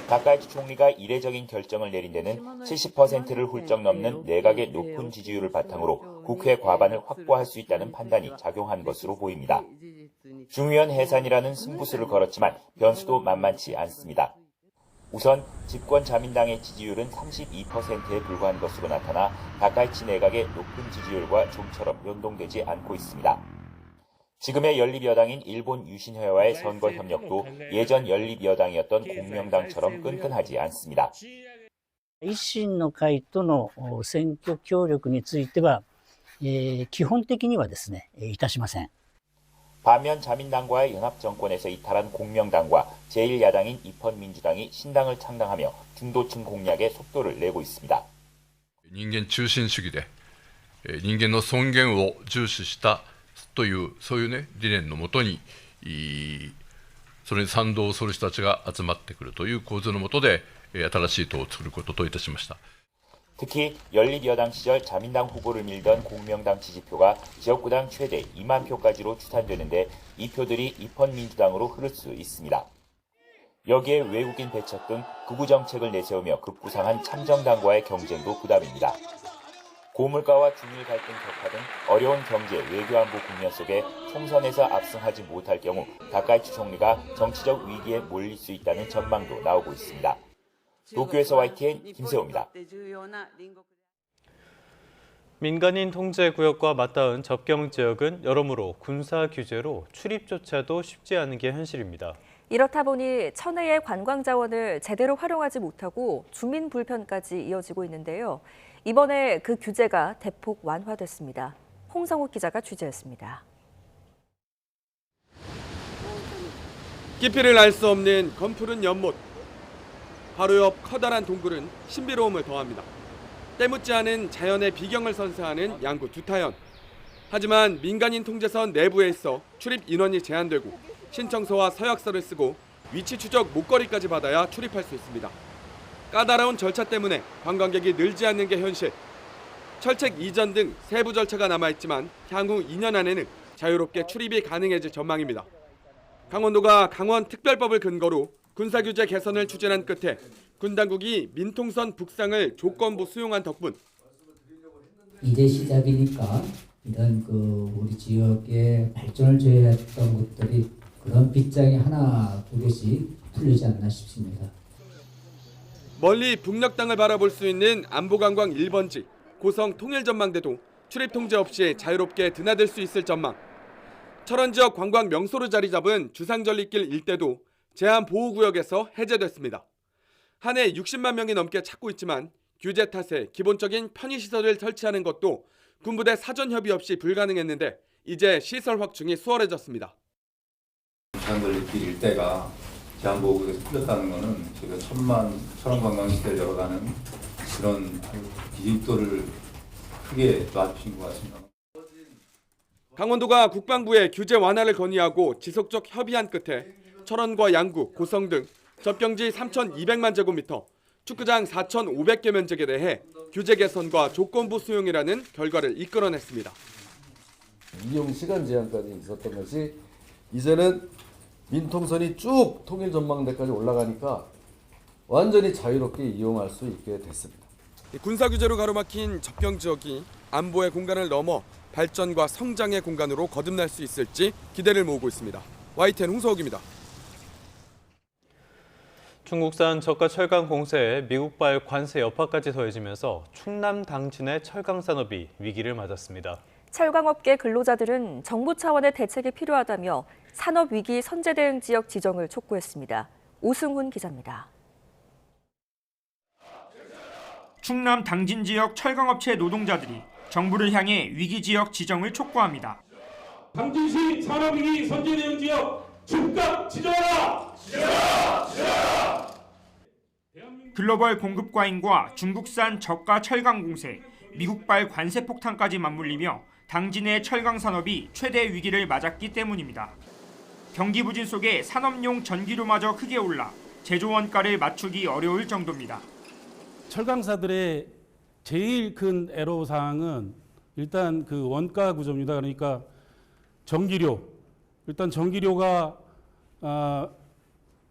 다카이치 총리가 이례적인 결정을 내린 데는 70%를 훌쩍 넘는 내각의 높은 지지율을 바탕으로 국회 과반을 확보할 수 있다는 판단이 작용한 것으로 보입니다. 중의원 해산이라는 승부수를 걸었지만 변수도 만만치 않습니다. 우선 집권 자민당의 지지율은 32%에 불과한 것으로 나타나 다카이치 내각의 높은 지지율과 좀처럼 연동되지 않고 있습니다. 지금의 연립여당인 일본 유신회와의 선거 협력도 예전 연립여당이었던 공명당처럼 끈끈하지 않습니다. 維新の会との選挙協力については、基本的にはですね、いたしません。 반면 자민당과의 연합정권에서 이탈한 공명당과 제1야당인 입헌민주당이 신당을 창당하며 중도층 공략에 속도를 내고 있습니다. 人間中心主義で人間の尊厳を重視したというそういうね理念のもとにそれに賛同する人たちが集まってくるという構図のもとで新しい党を作ることといたしました。 특히 연립여당 시절 자민당 후보를 밀던 공명당 지지표가 지역구당 최대 2만 표까지로 추산되는데 이 표들이 입헌민주당으로 흐를 수 있습니다. 여기에 외국인 배척 등 극우 정책을 내세우며 급부상한 참정당과의 경쟁도 부담입니다. 고물가와 중일 갈등 격화 등 어려운 경제, 외교안보 국면 속에 총선에서 압승하지 못할 경우 다카이치 총리가 정치적 위기에 몰릴 수 있다는 전망도 나오고 있습니다. 도쿄에서 YTN 김세호입니다. 민간인 통제 구역과 맞닿은 접경 지역은 여러모로 군사 규제로 출입조차도 쉽지 않은 게 현실입니다. 이렇다 보니 천혜의 관광 자원을 제대로 활용하지 못하고 주민 불편까지 이어지고 있는데요. 이번에 그 규제가 대폭 완화됐습니다. 홍성욱 기자가 취재했습니다. 깊이를 알 수 없는 검푸른 연못. 바로 옆 커다란 동굴은 신비로움을 더합니다. 때묻지 않은 자연의 비경을 선사하는 양구 두타연. 하지만 민간인 통제선 내부에 있어 출입 인원이 제한되고 신청서와 서약서를 쓰고 위치 추적 목걸이까지 받아야 출입할 수 있습니다. 까다로운 절차 때문에 관광객이 늘지 않는 게 현실. 철책 이전 등 세부 절차가 남아있지만 향후 2년 안에는 자유롭게 출입이 가능해질 전망입니다. 강원도가 강원특별법을 근거로 군사규제 개선을 추진한 끝에 군 당국이 민통선 북상을 조건부 수용한 덕분 이제 시작이니까 이런 우리 지역의 발전을 제외했던 것들이 그런 빗장이 하나 두 개씩 풀리지 않나 싶습니다. 멀리 북녘 땅을 바라볼 수 있는 안보관광 1번지 고성 통일전망대도 출입 통제 없이 자유롭게 드나들 수 있을 전망. 철원 지역 관광 명소로 자리 잡은 주상절리길 일대도 제한보호구역에서 해제됐습니다. 한 해 60만 명이 넘게 찾고 있지만 규제 탓에 기본적인 편의시설을 설치하는 것도 군부대 사전 협의 없이 불가능했는데 이제 시설 확충이 수월해졌습니다. 주상절리길 일대가 제한보호구역에서 풀렸다는 것은 저희가 철원 관광시대를 열어가는 그런 기립도를 크게 놔주신 것 같습니다. 강원도가 국방부에 규제 완화를 건의하고 지속적 협의한 끝에 철원과 양구, 고성 등 접경지 3,200만 제곱미터, 축구장 4,500개 면적에 대해 규제 개선과 조건부 수용이라는 결과를 이끌어냈습니다. 이용 시간 제한까지 있었던 것이 이제는 민통선이 쭉 통일전망대까지 올라가니까 완전히 자유롭게 이용할 수 있게 됐습니다. 군사규제로 가로막힌 접경 지역이 안보의 공간을 넘어 발전과 성장의 공간으로 거듭날 수 있을지 기대를 모으고 있습니다. YTN 홍서욱입니다. 중국산 저가 철강 공세에 미국발 관세 여파까지 더해지면서 충남 당진의 철강 산업이 위기를 맞았습니다. 철강업계 근로자들은 정부 차원의 대책이 필요하다며 산업위기 선제대응 지역 지정을 촉구했습니다. 오승훈 기자입니다. 충남 당진 지역 철강업체 노동자들이 정부를 향해 위기 지역 지정을 촉구합니다. 당진시 산업위기 선제대응 지역 즉각 지정하라! 지정하라! 글로벌 공급 과잉과 중국산 저가 철강 공세, 미국발 관세 폭탄까지 맞물리며 당진의 철강 산업이 최대 위기를 맞았기 때문입니다. 경기 부진 속에 산업용 전기료마저 크게 올라 제조 원가를 맞추기 어려울 정도입니다. 철강사들의 제일 큰 애로사항은 일단 그 원가 구조입니다. 그러니까 전기료. 일단 전기료가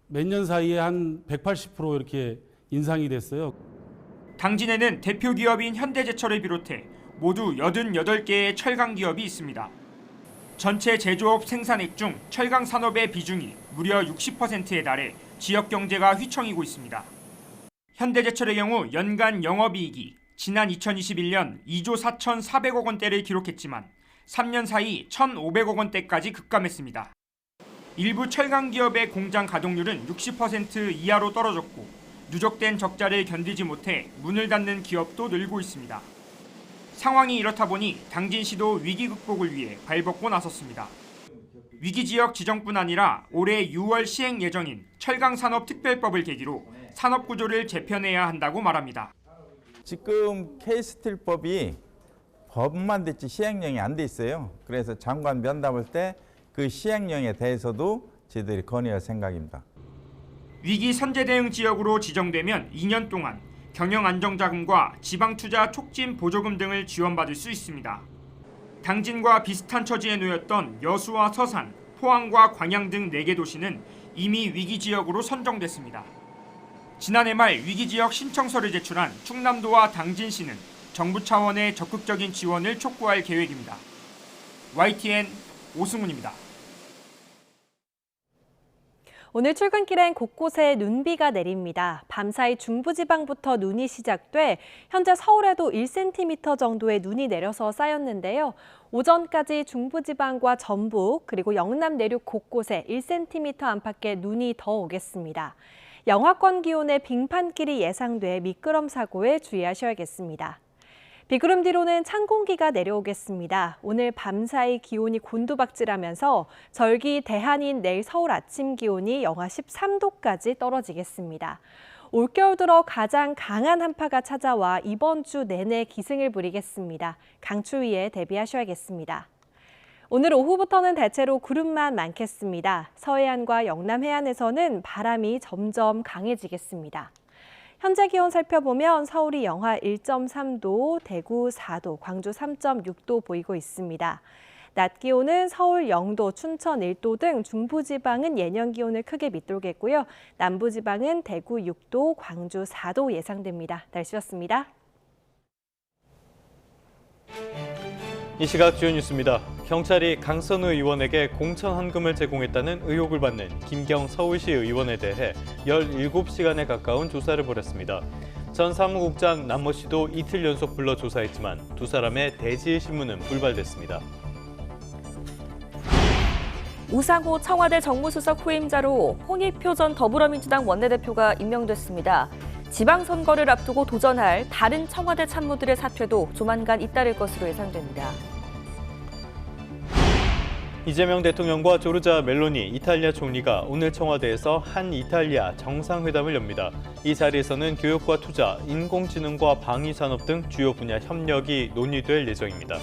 몇 년 사이에 한 180% 이렇게 인상이 됐어요. 당진에는 대표 기업인 현대제철을 비롯해 모두 88개의 철강 기업이 있습니다. 전체 제조업 생산액 중 철강 산업의 비중이 무려 60%에 달해 지역 경제가 휘청이고 있습니다. 현대제철의 경우 연간 영업이익이 지난 2021년 2조 4,400억 원대를 기록했지만 3년 사이 1,500억 원대까지 급감했습니다. 일부 철강 기업의 공장 가동률은 60% 이하로 떨어졌고 누적된 적자를 견디지 못해 문을 닫는 기업도 늘고 있습니다. 상황이 이렇다 보니 당진시도 위기 극복을 위해 발벗고 나섰습니다. 위기지역 지정뿐 아니라 올해 6월 시행 예정인 철강산업특별법을 계기로 산업구조를 재편해야 한다고 말합니다. 지금 K스틸법이 법만 됐지 시행령이 안 돼 있어요. 그래서 장관 면담할 때 그 시행령에 대해서도 저희들이 건의할 생각입니다. 위기 선제대응 지역으로 지정되면 2년 동안 경영안정자금과 지방투자 촉진 보조금 등을 지원받을 수 있습니다. 당진과 비슷한 처지에 놓였던 여수와 서산, 포항과 광양 등 4개 도시는 이미 위기지역으로 선정됐습니다. 지난해 말 위기지역 신청서를 제출한 충남도와 당진시는 정부 차원의 적극적인 지원을 촉구할 계획입니다. YTN 오승훈입니다. 오늘 출근길엔 곳곳에 눈비가 내립니다. 밤사이 중부지방부터 눈이 시작돼 현재 서울에도 1cm 정도의 눈이 내려서 쌓였는데요. 오전까지 중부지방과 전북 그리고 영남 내륙 곳곳에 1cm 안팎의 눈이 더 오겠습니다. 영하권 기온의 빙판길이 예상돼 미끄럼 사고에 주의하셔야겠습니다. 비구름 뒤로는 찬 공기가 내려오겠습니다. 오늘 밤사이 기온이 곤두박질하면서 절기 대한인 내일 서울 아침 기온이 영하 13도까지 떨어지겠습니다. 올겨울 들어 가장 강한 한파가 찾아와 이번 주 내내 기승을 부리겠습니다. 강추위에 대비하셔야겠습니다. 오늘 오후부터는 대체로 구름만 많겠습니다. 서해안과 영남 해안에서는 바람이 점점 강해지겠습니다. 현재 기온 살펴보면 서울이 영하 1.3도, 대구 4도, 광주 3.6도 보이고 있습니다. 낮 기온은 서울 0도, 춘천 1도 등 중부지방은 예년 기온을 크게 밑돌겠고요. 남부지방은 대구 6도, 광주 4도 예상됩니다. 날씨였습니다. 이 시각 주요 뉴스입니다. 경찰이 강선우 의원에게 공천 헌금을 제공했다는 의혹을 받는 김경 서울시 의원에 대해 17시간에 가까운 조사를 벌였습니다. 전 사무국장 남모 씨도 이틀 연속 불러 조사했지만 두 사람의 대질 신문은 불발됐습니다. 우상호 청와대 정무수석 후임자로 홍익표 전 더불어민주당 원내대표가 임명됐습니다. 지방선거를 앞두고 도전할 다른 청와대 참모들의 사퇴도 조만간 잇따를 것으로 예상됩니다. 이재명 대통령과 조르자 멜로니 이탈리아 총리가 오늘 청와대에서 한 이탈리아 정상회담을 엽니다. 이 자리에서는 교육과 투자, 인공지능과 방위산업 등 주요 분야 협력이 논의될 예정입니다.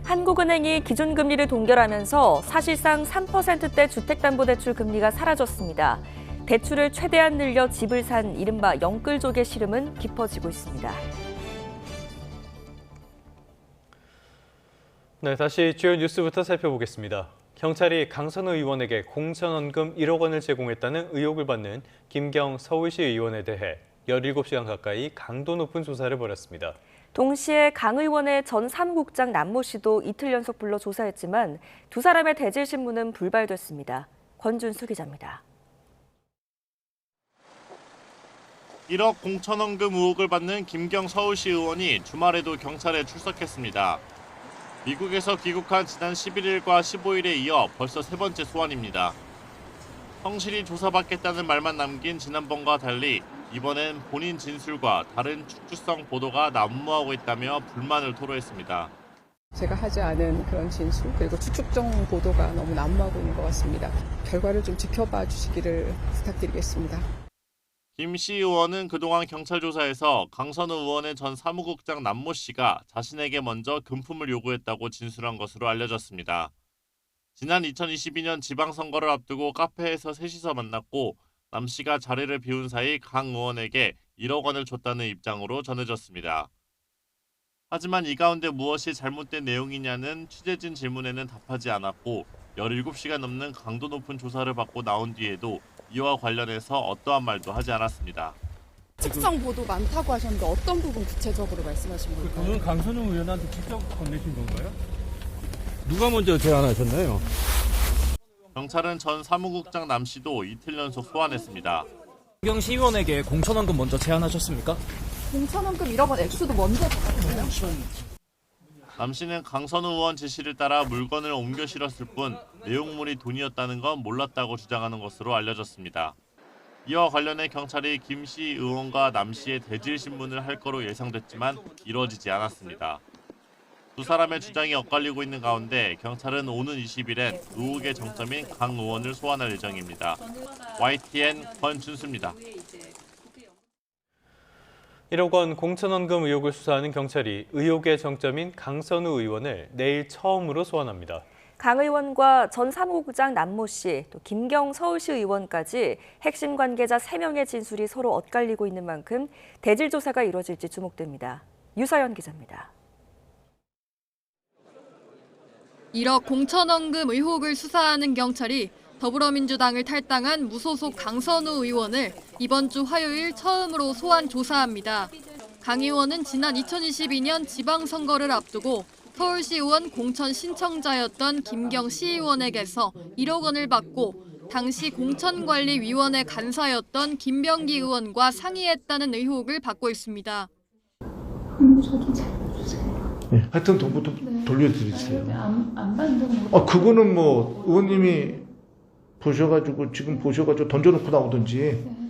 한국은행이 기준금리를 동결하면서 사실상 3%대 주택담보대출 금리가 사라졌습니다. 대출을 최대한 늘려 집을 산 이른바 영끌족의 시름은 깊어지고 있습니다. 네, 다시 주요 뉴스부터 살펴보겠습니다. 경찰이 강선우 의원에게 공천헌금 1억 원을 제공했다는 의혹을 받는 김경 서울시 의원에 대해 17시간 가까이 강도 높은 조사를 벌였습니다. 동시에 강 의원의 전 사무국장 남모 씨도 이틀 연속 불러 조사했지만 두 사람의 대질 신문은 불발됐습니다. 권준수 기자입니다. 1억 공천헌금 의혹을 받는 김경 서울시 의원이 주말에도 경찰에 출석했습니다. 미국에서 귀국한 지난 11일과 15일에 이어 벌써 세 번째 소환입니다. 성실히 조사받겠다는 말만 남긴 지난번과 달리 이번엔 본인 진술과 다른 축주성 보도가 난무하고 있다며 불만을 토로했습니다. 제가 하지 않은 그런 진술 그리고 추측성 보도가 너무 난무하고 있는 것 같습니다. 결과를 좀 지켜봐 주시기를 부탁드리겠습니다. 김 씨 의원은 그동안 경찰 조사에서 강선우 의원의 전 사무국장 남모 씨가 자신에게 먼저 금품을 요구했다고 진술한 것으로 알려졌습니다. 지난 2022년 지방선거를 앞두고 카페에서 셋이서 만났고 남 씨가 자리를 비운 사이 강 의원에게 1억 원을 줬다는 입장으로 전해졌습니다. 하지만 이 가운데 무엇이 잘못된 내용이냐는 취재진 질문에는 답하지 않았고 17시간 넘는 강도 높은 조사를 받고 나온 뒤에도 이와 관련해서 어떠한 말도 하지 않았습니다. 특성 보도 많다고 하셨는데 어떤 부분 구체적으로 말씀하신 건가요? 그건 강선우 의원한테 직접 건네신 건가요? 누가 먼저 제안하셨나요? 경찰은 전 사무국장 남 씨도 이틀 연속 소환했습니다. 김경 시의원에게 공천헌금 먼저 제안하셨습니까? 공천헌금 1억 원 액수도 먼저 받았어요. 남 씨는 강선우 의원 지시를 따라 물건을 옮겨 실었을 뿐 내용물이 돈이었다는 건 몰랐다고 주장하는 것으로 알려졌습니다. 이와 관련해 경찰이 김 씨 의원과 남 씨의 대질 신문을 할 거로 예상됐지만 이루어지지 않았습니다. 두 사람의 주장이 엇갈리고 있는 가운데 경찰은 오는 20일엔 의혹의 정점인 강 의원을 소환할 예정입니다. YTN 권준수입니다. 1억 원 공천헌금 의혹을 수사하는 경찰이 의혹의 정점인 강선우 의원을 내일 처음으로 소환합니다. 강 의원과 전 사무국장 남모 씨, 또 김경 서울시 의원까지 핵심 관계자 3명의 진술이 서로 엇갈리고 있는 만큼 대질 조사가 이루어질지 주목됩니다. 유서연 기자입니다. 1억 공천헌금 의혹을 수사하는 경찰이 더불어민주당을 탈당한 무소속 강선우 의원을 이번 주 화요일 처음으로 소환 조사합니다. 강 의원은 지난 2022년 지방선거를 앞두고 서울시 의원 공천 신청자였던 김경 시의원에게서 1억 원을 받고 당시 공천관리위원회 간사였던 김병기 의원과 상의했다는 의혹을 받고 있습니다. 저도 잘해주세요. 네, 하여튼 돈부터 돌려드리세요. 안 받는 거. 그거는 뭐 의원님이 보셔가지고 지금 보셔가지고 던져놓고 나오든지.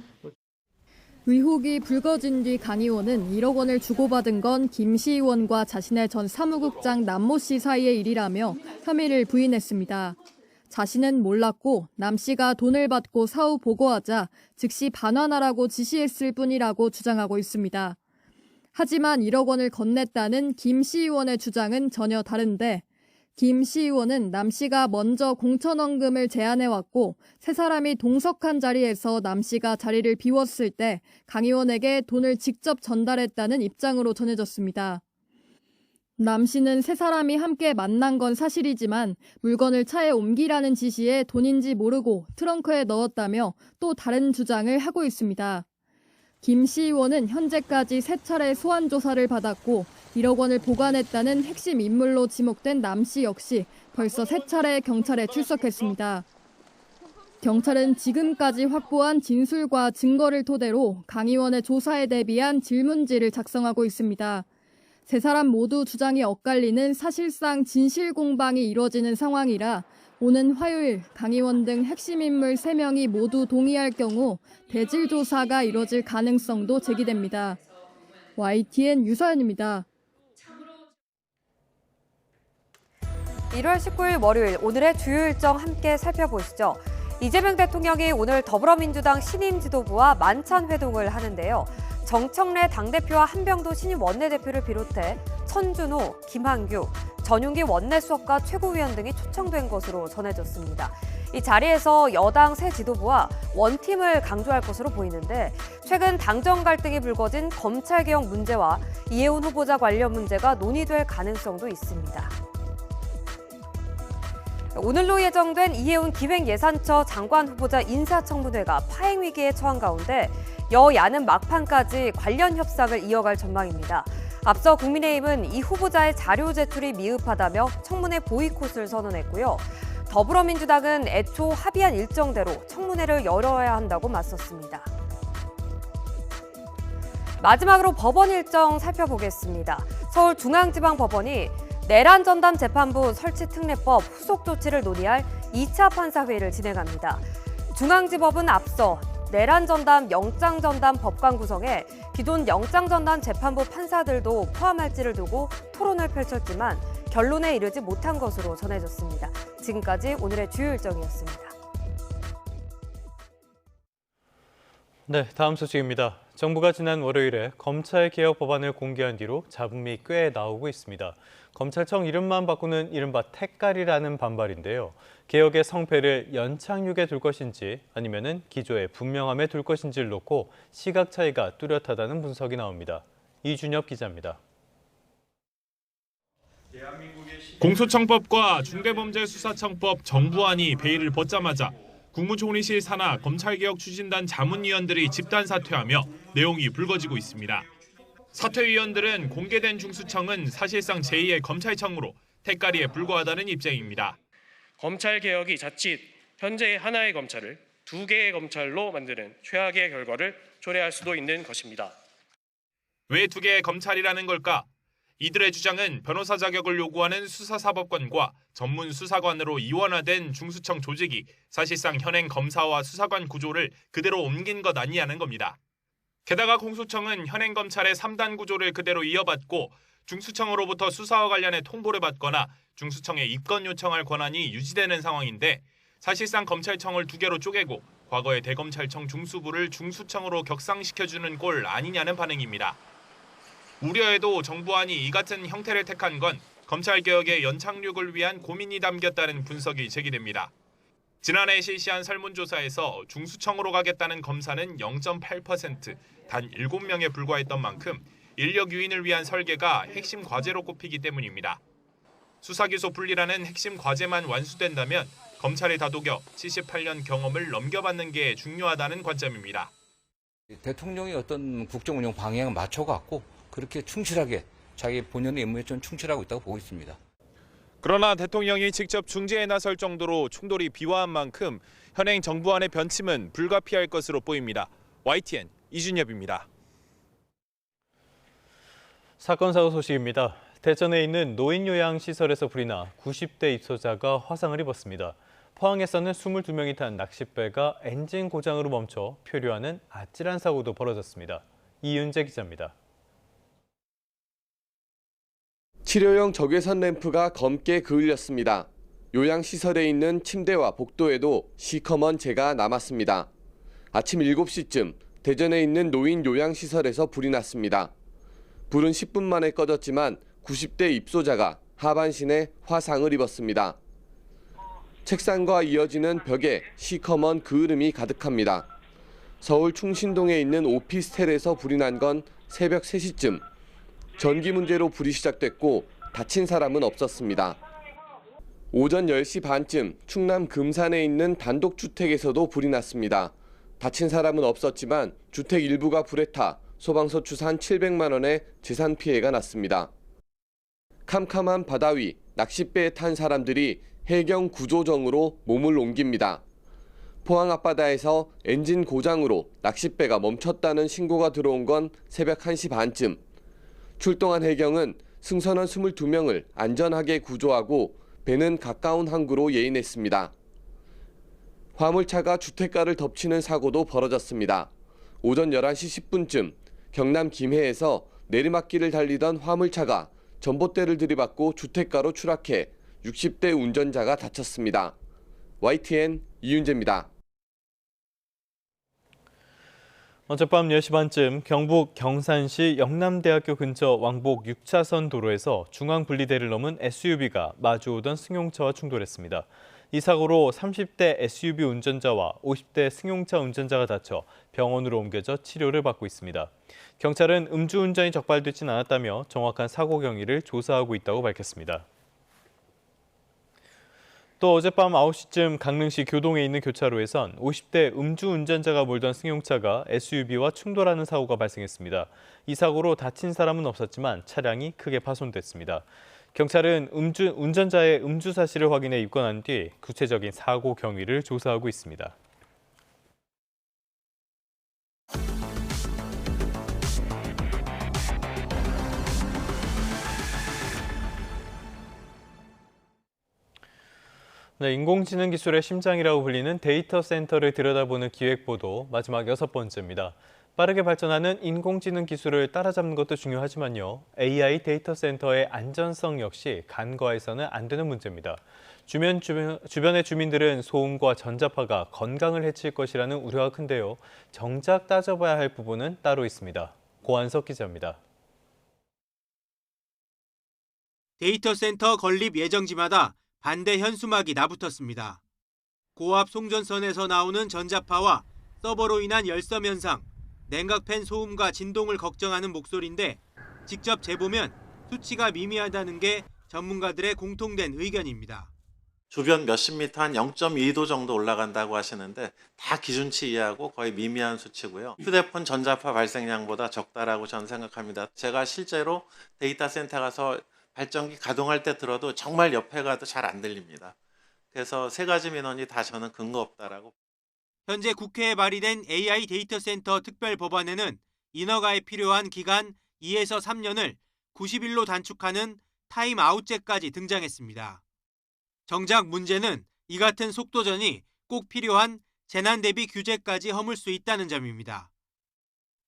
의혹이 불거진 뒤 강 의원은 1억 원을 주고받은 건 김 시 의원과 자신의 전 사무국장 남모 씨 사이의 일이라며 혐의를 부인했습니다. 자신은 몰랐고 남 씨가 돈을 받고 사후 보고하자 즉시 반환하라고 지시했을 뿐이라고 주장하고 있습니다. 하지만 1억 원을 건넸다는 김 씨 의원의 주장은 전혀 다른데 김 씨 의원은 남 씨가 먼저 공천원금을 제안해왔고 세 사람이 동석한 자리에서 남 씨가 자리를 비웠을 때 강 의원에게 돈을 직접 전달했다는 입장으로 전해졌습니다. 남 씨는 세 사람이 함께 만난 건 사실이지만 물건을 차에 옮기라는 지시에 돈인지 모르고 트렁크에 넣었다며 또 다른 주장을 하고 있습니다. 김 씨 의원은 현재까지 3차례 소환 조사를 받았고 1억 원을 보관했다는 핵심 인물로 지목된 남 씨 역시 벌써 3차례 경찰에 출석했습니다. 경찰은 지금까지 확보한 진술과 증거를 토대로 강 의원의 조사에 대비한 질문지를 작성하고 있습니다. 세 사람 모두 주장이 엇갈리는 사실상 진실 공방이 이뤄지는 상황이라 오는 화요일 강 의원 등 핵심 인물 3명이 모두 동의할 경우 대질 조사가 이뤄질 가능성도 제기됩니다. YTN 유서연입니다. 1월 19일 월요일 오늘의 주요 일정 함께 살펴보시죠. 이재명 대통령이 오늘 더불어민주당 신임 지도부와 만찬 회동을 하는데요. 정청래 당대표와 한병도 신임 원내대표를 비롯해 천준호, 김한규, 전용기 원내수석과 최고위원 등이 초청된 것으로 전해졌습니다. 이 자리에서 여당 새 지도부와 원팀을 강조할 것으로 보이는데 최근 당정 갈등이 불거진 검찰개혁 문제와 이해운 후보자 관련 문제가 논의될 가능성도 있습니다. 오늘로 예정된 이해운 기획예산처 장관 후보자 인사청문회가 파행 위기에 처한 가운데 여야는 막판까지 관련 협상을 이어갈 전망입니다. 앞서 국민의힘은 이 후보자의 자료 제출이 미흡하다며 청문회 보이콧을 선언했고요. 더불어민주당은 애초 합의한 일정대로 청문회를 열어야 한다고 맞섰습니다. 마지막으로 법원 일정 살펴보겠습니다. 서울중앙지방법원이 내란 전담 재판부 설치 특례법 후속 조치를 논의할 2차 판사회의를 진행합니다. 중앙지법은 앞서 내란 전담 영장 전담 법관 구성에 기존 영장 전담 재판부 판사들도 포함할지를 두고 토론을 펼쳤지만 결론에 이르지 못한 것으로 전해졌습니다. 지금까지 오늘의 주요 일정이었습니다. 네, 다음 소식입니다. 정부가 지난 월요일에 검찰개혁 법안을 공개한 뒤로 잡음이 꽤 나오고 있습니다. 검찰청 이름만 바꾸는 이른바 택갈이라는 반발인데요. 개혁의 성패를 연착륙에 둘 것인지 아니면은 기조의 분명함에 둘 것인지를 놓고 시각 차이가 뚜렷하다는 분석이 나옵니다. 이준엽 기자입니다. 공소청법과 중대범죄수사청법 정부안이 베일을 벗자마자 국무총리실 산하 검찰개혁 추진단 자문위원들이 집단 사퇴하며 내용이 불거지고 있습니다. 사퇴위원들은 공개된 중수청은 사실상 제2의 검찰청으로 택가리에 불과하다는 입장입니다. 검찰개혁이 자칫 현재의 하나의 검찰을 2개의 검찰로 만드는 최악의 결과를 초래할 수도 있는 것입니다. 왜 2개의 검찰이라는 걸까? 이들의 주장은 변호사 자격을 요구하는 수사사법관과 전문 수사관으로 이원화된 중수청 조직이 사실상 현행 검사와 수사관 구조를 그대로 옮긴 것 아니냐는 겁니다. 게다가 공소청은 현행 검찰의 3단 구조를 그대로 이어받고 중수청으로부터 수사와 관련해 통보를 받거나 중수청에 입건 요청할 권한이 유지되는 상황인데 사실상 검찰청을 2개로 쪼개고 과거의 대검찰청 중수부를 중수청으로 격상시켜주는 꼴 아니냐는 반응입니다. 우려에도 정부안이 이 같은 형태를 택한 건 검찰개혁의 연착륙을 위한 고민이 담겼다는 분석이 제기됩니다. 지난해 실시한 설문조사에서 중수청으로 가겠다는 검사는 0.8%, 단 7명에 불과했던 만큼 인력 유인을 위한 설계가 핵심 과제로 꼽히기 때문입니다. 수사기소 분리라는 핵심 과제만 완수된다면 검찰의 다도격 78년 경험을 넘겨받는 게 중요하다는 관점입니다. 대통령이 어떤 국정운영 방향을 맞춰갖고 그렇게 충실하게 자기 본연의 임무에 좀 충실하고 있다고 보고 있습니다. 그러나 대통령이 직접 중재에 나설 정도로 충돌이 비화한 만큼 현행 정부안의 변침은 불가피할 것으로 보입니다. YTN 이준엽입니다. 사건 사고 소식입니다. 대전에 있는 노인요양시설에서 불이 나 90대 입소자가 화상을 입었습니다. 포항에서는 22명이 탄 낚싯배가 엔진 고장으로 멈춰 표류하는 아찔한 사고도 벌어졌습니다. 이윤재 기자입니다. 치료용 적외선 램프가 검게 그을렸습니다. 요양시설에 있는 침대와 복도에도 시커먼 재가 남았습니다. 아침 7시쯤 대전에 있는 노인 요양시설에서 불이 났습니다. 불은 10분 만에 꺼졌지만 90대 입소자가 하반신에 화상을 입었습니다. 책상과 이어지는 벽에 시커먼 그을음이 가득합니다. 서울 충신동에 있는 오피스텔에서 불이 난 건 새벽 3시쯤. 전기 문제로 불이 시작됐고 다친 사람은 없었습니다. 오전 10시 반쯤 충남 금산에 있는 단독주택에서도 불이 났습니다. 다친 사람은 없었지만 주택 일부가 불에 타 소방서 추산 700만 원의 재산 피해가 났습니다. 캄캄한 바다 위 낚싯배에 탄 사람들이 해경 구조정으로 몸을 옮깁니다. 포항 앞바다에서 엔진 고장으로 낚싯배가 멈췄다는 신고가 들어온 건 새벽 1시 반쯤. 출동한 해경은 승선원 22명을 안전하게 구조하고 배는 가까운 항구로 예인했습니다. 화물차가 주택가를 덮치는 사고도 벌어졌습니다. 오전 11시 10분쯤 경남 김해에서 내리막길을 달리던 화물차가 전봇대를 들이받고 주택가로 추락해 60대 운전자가 다쳤습니다. YTN 이윤재입니다. 어젯밤 10시 반쯤 경북 경산시 영남대학교 근처 왕복 6차선 도로에서 중앙분리대를 넘은 SUV가 마주오던 승용차와 충돌했습니다. 이 사고로 30대 SUV 운전자와 50대 승용차 운전자가 다쳐 병원으로 옮겨져 치료를 받고 있습니다. 경찰은 음주운전이 적발되진 않았다며 정확한 사고 경위를 조사하고 있다고 밝혔습니다. 또 어젯밤 9시쯤 강릉시 교동에 있는 교차로에선 50대 음주운전자가 몰던 승용차가 SUV와 충돌하는 사고가 발생했습니다. 이 사고로 다친 사람은 없었지만 차량이 크게 파손됐습니다. 경찰은 운전자의 음주 사실을 확인해 입건한 뒤 구체적인 사고 경위를 조사하고 있습니다. 네, 인공지능 기술의 심장이라고 불리는 데이터 센터를 들여다보는 기획보도 마지막 6번째입니다. 빠르게 발전하는 인공지능 기술을 따라잡는 것도 중요하지만요. AI 데이터 센터의 안전성 역시 간과해서는 안 되는 문제입니다. 주변의 주민들은 소음과 전자파가 건강을 해칠 것이라는 우려가 큰데요. 정작 따져봐야 할 부분은 따로 있습니다. 고한석 기자입니다. 데이터 센터 건립 예정지마다 반대 현수막이 나붙었습니다. 고압 송전선에서 나오는 전자파와 서버로 인한 열섬 현상, 냉각팬 소음과 진동을 걱정하는 목소리인데 직접 재보면 수치가 미미하다는 게 전문가들의 공통된 의견입니다. 주변 몇십 미터 한 0.2도 정도 올라간다고 하시는데 다 기준치 이하고 거의 미미한 수치고요. 휴대폰 전자파 발생량보다 적다라고 저는 생각합니다. 제가 실제로 데이터 센터 가서 발전기 가동할 때 들어도 정말 옆에 가도 잘 안 들립니다. 그래서 세 가지 민원이 다 저는 근거 없다라고. 현재 국회에 발의된 AI 데이터 센터 특별 법안에는 인허가에 필요한 기간 2에서 3년을 90일로 단축하는 타임아웃제까지 등장했습니다. 정작 문제는 이 같은 속도전이 꼭 필요한 재난 대비 규제까지 허물 수 있다는 점입니다.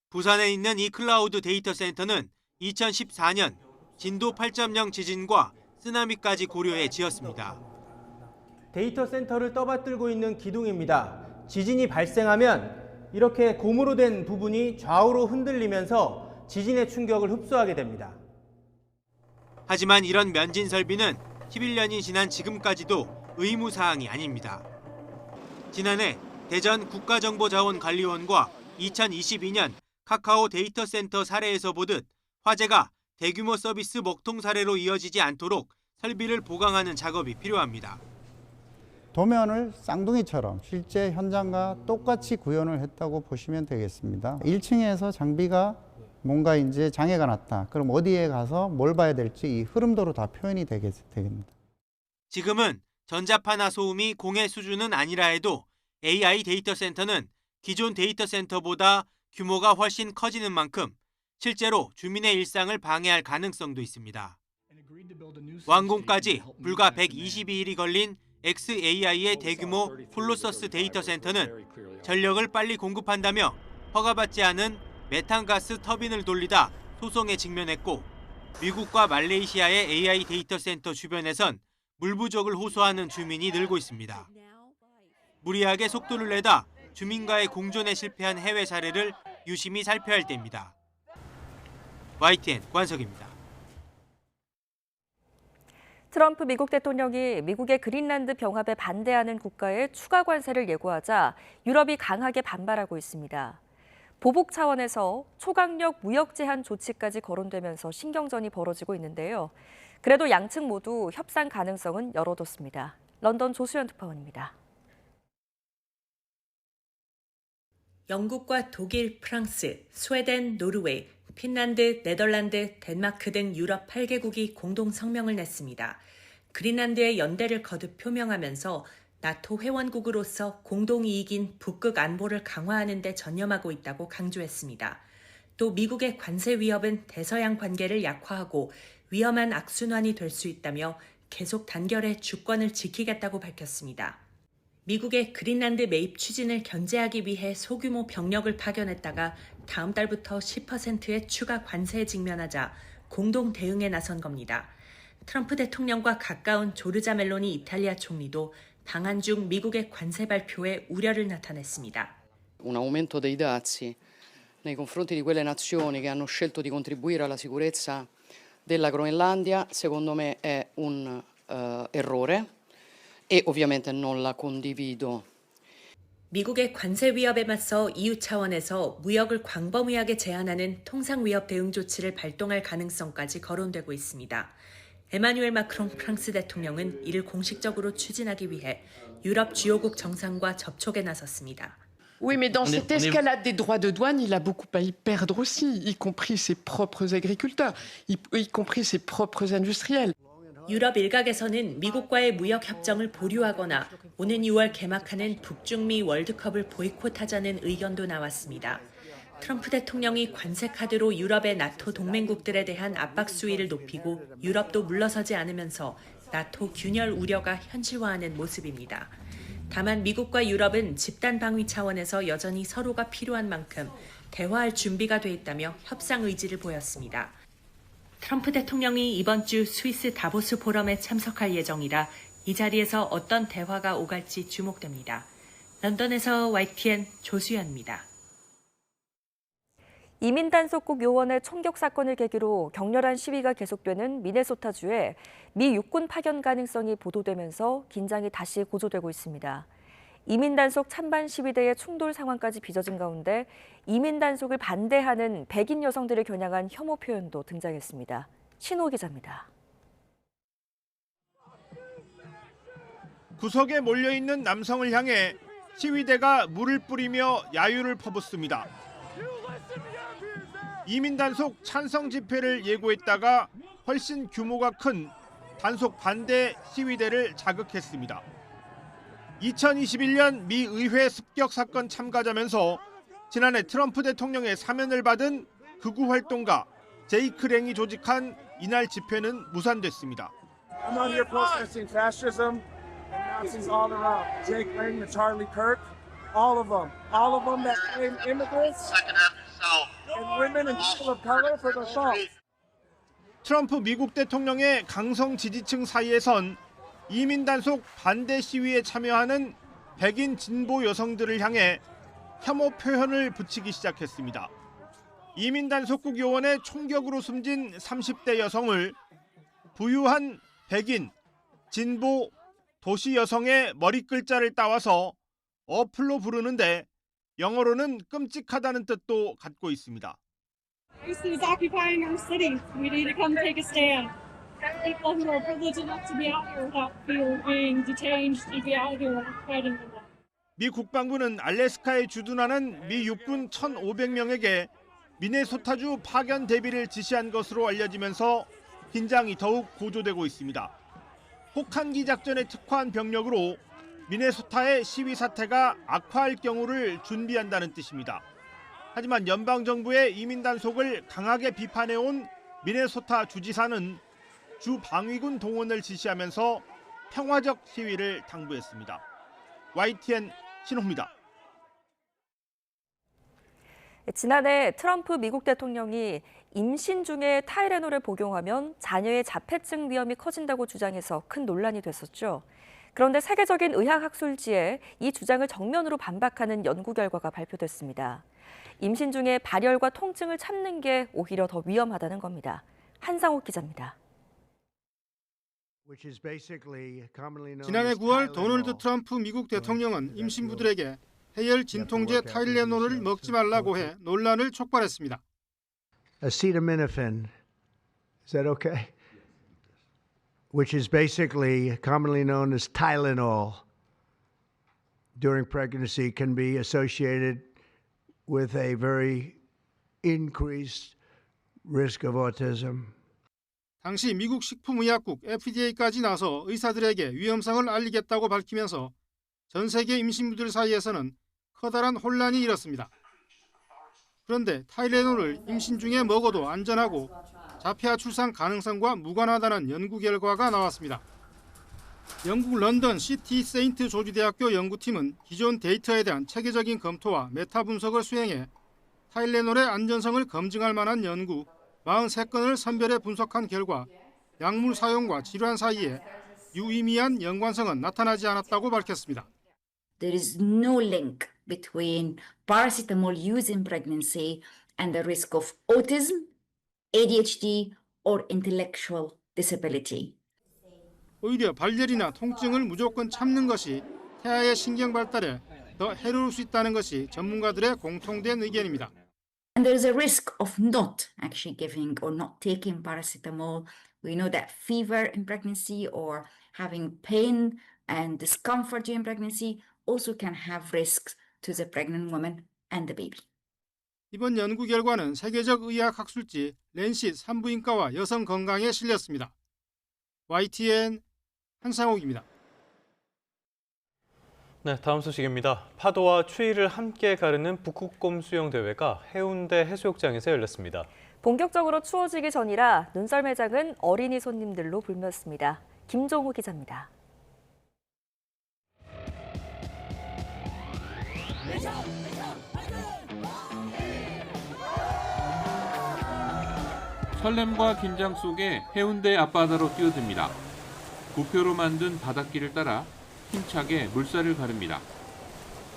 부산에 있는 이 클라우드 데이터 센터는 2014년 진도 8.0 지진과 쓰나미까지 고려해 지었습니다. 데이터 센터를 떠받들고 있는 기둥입니다. 지진이 발생하면 이렇게 고무로 된 부분이 좌우로 흔들리면서 지진의 충격을 흡수하게 됩니다. 하지만 이런 면진 설비는 11년이 지난 지금까지도 의무사항이 아닙니다. 지난해 대전 국가정보자원관리원과 2022년 카카오 데이터 센터 사례에서 보듯 화재가 대규모 서비스 먹통 사례로 이어지지 않도록 설비를 보강하는 작업이 필요합니다. 도면을 쌍둥이처럼 실제 현장과 똑같이 구현을 했다고 보시면 되겠습니다. 1층에서 장비가 뭔가 이제 장애가 났다. 그럼 어디에 가서 뭘 봐야 될지 이 흐름도로 다 표현이 되겠습니다. 지금은 전자파나 소음이 공해 수준은 아니라 해도 AI 데이터 센터는 기존 데이터 센터보다 규모가 훨씬 커지는 만큼 실제로 주민의 일상을 방해할 가능성도 있습니다. 완공까지 불과 122일이 걸린 xAI의 대규모 콜로서스 데이터 센터는 전력을 빨리 공급한다며 허가받지 않은 메탄가스 터빈을 돌리다 소송에 직면했고 미국과 말레이시아의 AI 데이터 센터 주변에선 물 부족을 호소하는 주민이 늘고 있습니다. 무리하게 속도를 내다 주민과의 공존에 실패한 해외 사례를 유심히 살펴야 할 때입니다. YTN 관석입니다. 트럼프 미국 대통령이 미국의 그린란드 병합에 반대하는 국가에 추가 관세를 예고하자 유럽이 강하게 반발하고 있습니다. 보복 차원에서 초강력 무역 제한 조치까지 거론되면서 신경전이 벌어지고 있는데요. 그래도 양측 모두 협상 가능성은 열어뒀습니다. 런던 조수연 특파원입니다. 영국과 독일, 프랑스, 스웨덴, 노르웨이, 핀란드, 네덜란드, 덴마크 등 유럽 8개국이 공동 성명을 냈습니다. 그린란드의 연대를 거듭 표명하면서 나토 회원국으로서 공동 이익인 북극 안보를 강화하는 데 전념하고 있다고 강조했습니다. 또 미국의 관세 위협은 대서양 관계를 약화하고 위험한 악순환이 될 수 있다며 계속 단결해 주권을 지키겠다고 밝혔습니다. 미국의 그린란드 매입 추진을 견제하기 위해 소규모 병력을 파견했다가 다음 달부터 10%의 추가 관세에 직면하자 공동 대응에 나선 겁니다. 트럼프 대통령과 가까운 조르자 멜로니 이탈리아 총리도 방한 중 미국의 관세 발표에 우려를 나타냈습니다. Un aumento dei dazi nei confronti di quelle nazioni che hanno scelto di contribuire alla sicurezza della Groenlandia, secondo me è un errore e ovviamente non la condivido. 미국의 관세 위협에 맞서 EU 차원에서 무역을 광범위하게 제한하는 통상 위협 대응 조치를 발동할 가능성까지 거론되고 있습니다. 에마뉴엘 마크롱 프랑스 대통령은 이를 공식적으로 추진하기 위해 유럽 주요국 정상과 접촉에 나섰습니다. Oui, mais dans cette escalade des droits de douane, il a beaucoup à y perdre aussi, y compris ses propres agriculteurs, y compris ses propres industriels. 유럽 일각에서는 미국과의 무역 협정을 보류하거나 오는 6월 개막하는 북중미 월드컵을 보이콧하자는 의견도 나왔습니다. 트럼프 대통령이 관세 카드로 유럽의 나토 동맹국들에 대한 압박 수위를 높이고 유럽도 물러서지 않으면서 나토 균열 우려가 현실화하는 모습입니다. 다만 미국과 유럽은 집단 방위 차원에서 여전히 서로가 필요한 만큼 대화할 준비가 돼 있다며 협상 의지를 보였습니다. 트럼프 대통령이 이번 주 스위스 다보스 포럼에 참석할 예정이라 이 자리에서 어떤 대화가 오갈지 주목됩니다. 런던에서 YTN 조수연입니다. 이민 단속국 요원의 총격 사건을 계기로 격렬한 시위가 계속되는 미네소타주에 미 육군 파견 가능성이 보도되면서 긴장이 다시 고조되고 있습니다. 이민 단속 찬반 시위대의 충돌 상황까지 빚어진 가운데 이민 단속을 반대하는 백인 여성들을 겨냥한 혐오 표현도 등장했습니다. 신호 기자입니다. 구석에 몰려있는 남성을 향해 시위대가 물을 뿌리며 야유를 퍼붓습니다. 이민 단속 찬성 집회를 예고했다가 훨씬 규모가 큰 단속 반대 시위대를 자극했습니다. 2021년 미 의회 습격 사건 참가자면서 지난해 트럼프 대통령의 사면을 받은 극우 활동가 제이크 랭이 조직한 이날 집회는 무산됐습니다. I'm out here protesting fascism and Nazis all around. Jake Lang, Charlie Kirk, all of them that blame immigrants and women and people of color for the assault. 트럼프 미국 대통령의 강성 지지층 사이에선 이민 단속 반대 시위에 참여하는 백인 진보 여성들을 향해 혐오 표현을 붙이기 시작했습니다. 이민 단속국 요원의 총격으로 숨진 30대 여성을 부유한 백인, 진보, 도시 여성의 머리 글자를 따와서 어플로 부르는데 영어로는 끔찍하다는 뜻도 갖고 있습니다. ICE is occupying our city. We need to come take a stand. People who are privileged enough to be out here without fear of being detained to be out here fighting the war. 미 국방부는 알래스카에 주둔하는 미 육군 1,500명에게 미네소타주 파견 대비를 지시한 것으로 알려지면서 긴장이 더욱 고조되고 있습니다. 혹한기 작전에 특화한 병력으로 미네소타의 시위 사태가 악화할 경우를 준비한다는 뜻입니다. 하지만 연방정부의 이민 단속을 강하게 비판해온 미네소타 주지사는 주 방위군 동원을 지시하면서 평화적 시위를 당부했습니다. YTN 신호입니다. 지난해 트럼프 미국 대통령이 임신 중에 타이레놀을 복용하면 자녀의 자폐증 위험이 커진다고 주장해서 큰 논란이 됐었죠. 그런데 세계적인 의학학술지에 이 주장을 정면으로 반박하는 연구 결과가 발표됐습니다. 임신 중에 발열과 통증을 참는 게 오히려 더 위험하다는 겁니다. 한상욱 기자입니다. 지난해 9월 도널드 트럼프 미국 대통령은 임신부들에게 해열 진통제 타일레놀을 먹지 말라고 해 논란을 촉발했습니다. Acetaminophen, is that okay? Which is basically commonly known as Tylenol during pregnancy, can be associated with a very increased risk of autism. 당시 미국 식품의약국 FDA까지 나서 의사들에게 위험성을 알리겠다고 밝히면서 전 세계 임신부들 사이에서는 커다란 혼란이 일었습니다. 그런데 타일레놀을 임신 중에 먹어도 안전하고 자폐아 출산 가능성과 무관하다는 연구 결과가 나왔습니다. 영국 런던 시티 세인트 조지 대학교 연구팀은 기존 데이터에 대한 체계적인 검토와 메타 분석을 수행해 타일레놀의 안전성을 검증할 만한 연구 43건을 선별해 분석한 결과 약물 사용과 질환 사이에 유의미한 연관성은 나타나지 않았다고 밝혔습니다. There is no link between paracetamol use in pregnancy and the risk of autism, ADHD, or intellectual disability. 오히려 발열이나 통증을 무조건 참는 것이 태아의 신경 발달에 더 해로울 수 있다는 것이 전문가들의 공통된 의견입니다. And there is a risk of not actually giving or not taking paracetamol. We know that fever in pregnancy or having pain and discomfort during pregnancy also can have risks to the pregnant woman and the baby. 이번 연구 결과는 세계적 의학 학술지 랜싯 산부인과와 여성 건강에 실렸습니다. YTN 한상욱입니다. 네, 다음 소식입니다. 파도와 추위를 함께 가르는 북극곰 수영 대회가 해운대 해수욕장에서 열렸습니다. 본격적으로 추워지기 전이라 눈썰매장은 어린이 손님들로 붐볐습니다. 김종호 기자입니다. 설렘과 긴장 속에 해운대 앞바다로 뛰어듭니다. 고표로 만든 바닷길을 따라 힘차게 물살을 가릅니다.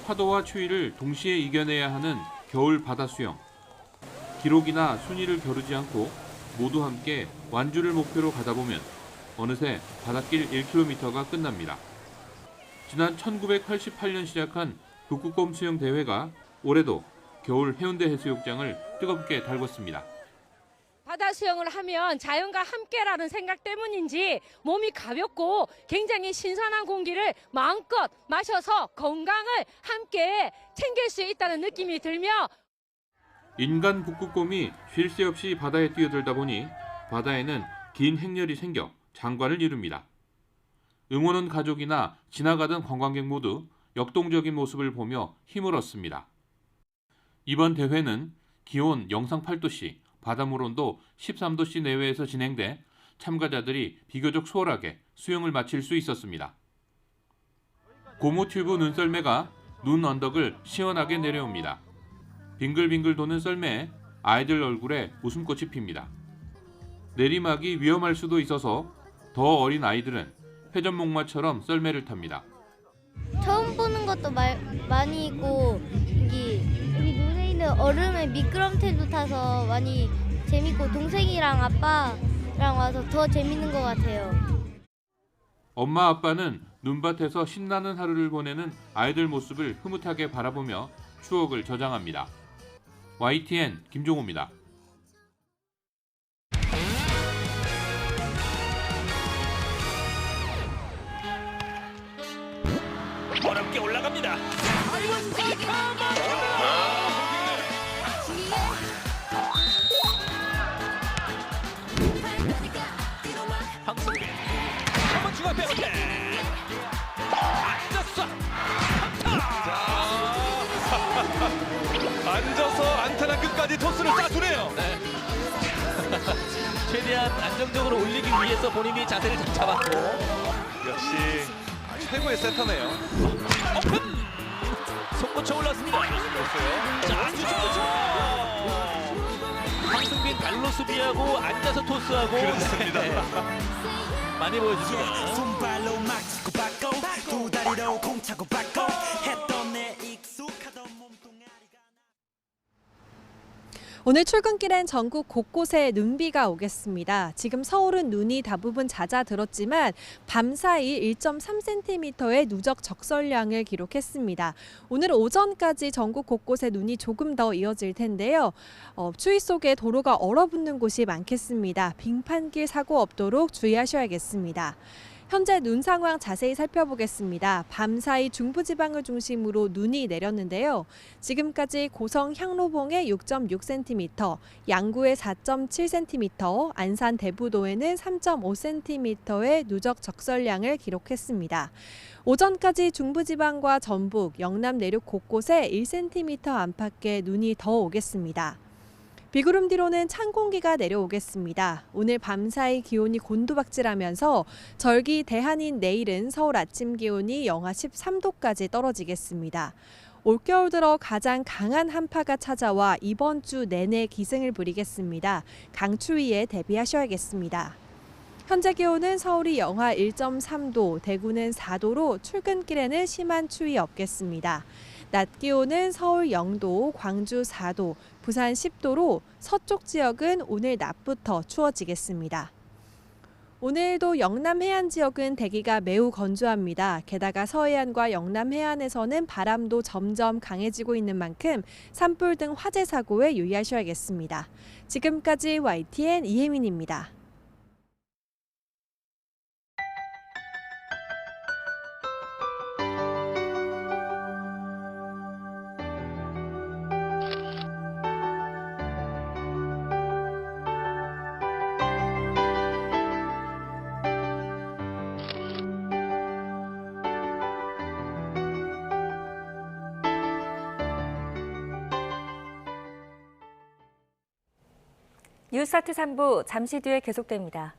파도와 추위를 동시에 이겨내야 하는 겨울 바다 수영. 기록이나 순위를 겨루지 않고 모두 함께 완주를 목표로 가다 보면 어느새 바닷길 1km가 끝납니다. 지난 1988년 시작한 북극곰 수영 대회가 올해도 겨울 해운대 해수욕장을 뜨겁게 달궜습니다. 바다 수영을 하면 자연과 함께라는 생각 때문인지 몸이 가볍고 굉장히 신선한 공기를 마음껏 마셔서 건강을 함께 챙길 수 있다는 느낌이 들며 인간 북극곰이 쉴 새 없이 바다에 뛰어들다 보니 바다에는 긴 행렬이 생겨 장관을 이룹니다. 응원원 가족이나 지나가던 관광객 모두 역동적인 모습을 보며 힘을 얻습니다. 이번 대회는 기온 영상 8도씨, 바닷물 온도 13도씨 내외에서 진행돼 참가자들이 비교적 수월하게 수영을 마칠 수 있었습니다. 고무튜브 눈썰매가 눈 언덕을 시원하게 내려옵니다. 빙글빙글 도는 썰매에 아이들 얼굴에 웃음꽃이 핍니다. 내리막이 위험할 수도 있어서 더 어린 아이들은 회전목마처럼 썰매를 탑니다. 처음 보는 것도 많이 있고 여기 눈에 있는 얼음에 미끄럼틀도 타서 많이 재밌고 동생이랑 아빠랑 와서 더 재밌는 것 같아요. 엄마 아빠는 눈밭에서 신나는 하루를 보내는 아이들 모습을 흐뭇하게 바라보며 추억을 저장합니다. YTN 김종호입니다. 어렵게 올라갑니다. 황성빈 한번 중앙 빼는데 앉았어. 앉아서 안타나 끝까지 토스를 쏴주네요. 네. 최대한 안정적으로 올리기 위해서 본인이 자세를 좀 잡았고 역시 최고의 세터네요. 오픈! 속고쳐 올랐습니다. 자, 주승부처 수비하고 앉아서 토스하고 그렇습니다. 네. 많이 보여줍니다. 손발로 막 치고 받고 두 다리로 공 차고 받고 했던 내 익숙하던 몸뚱아리가 오늘 출근길엔 전국 곳곳에 눈비가 오겠습니다. 지금 서울은 눈이 대부분 잦아들었지만 밤사이 1.3cm의 누적 적설량을 기록했습니다. 오늘 오전까지 전국 곳곳에 눈이 조금 더 이어질 텐데요. 추위 속에 도로가 얼어붙는 곳이 많겠습니다. 빙판길 사고 없도록 주의하셔야겠습니다. 현재 눈 상황 자세히 살펴보겠습니다. 밤사이 중부지방을 중심으로 눈이 내렸는데요. 지금까지 고성 향로봉에 6.6cm, 양구에 4.7cm, 안산 대부도에는 3.5cm의 누적 적설량을 기록했습니다. 오전까지 중부지방과 전북, 영남 내륙 곳곳에 1cm 안팎의 눈이 더 오겠습니다. 비구름 뒤로는 찬 공기가 내려오겠습니다. 오늘 밤사이 기온이 곤두박질하면서 절기 대한인 내일은 서울 아침 기온이 영하 13도까지 떨어지겠습니다. 올겨울 들어 가장 강한 한파가 찾아와 이번 주 내내 기승을 부리겠습니다. 강추위에 대비하셔야겠습니다. 현재 기온은 서울이 영하 1.3도, 대구는 4도로 출근길에는 심한 추위 없겠습니다. 낮 기온은 서울 0도, 광주 4도, 부산 10도로 서쪽 지역은 오늘 낮부터 추워지겠습니다. 오늘도 영남 해안 지역은 대기가 매우 건조합니다. 게다가 서해안과 영남 해안에서는 바람도 점점 강해지고 있는 만큼 산불 등 화재 사고에 유의하셔야겠습니다. 지금까지 YTN 이혜민입니다. 뉴스타트 3부 잠시 뒤에 계속됩니다.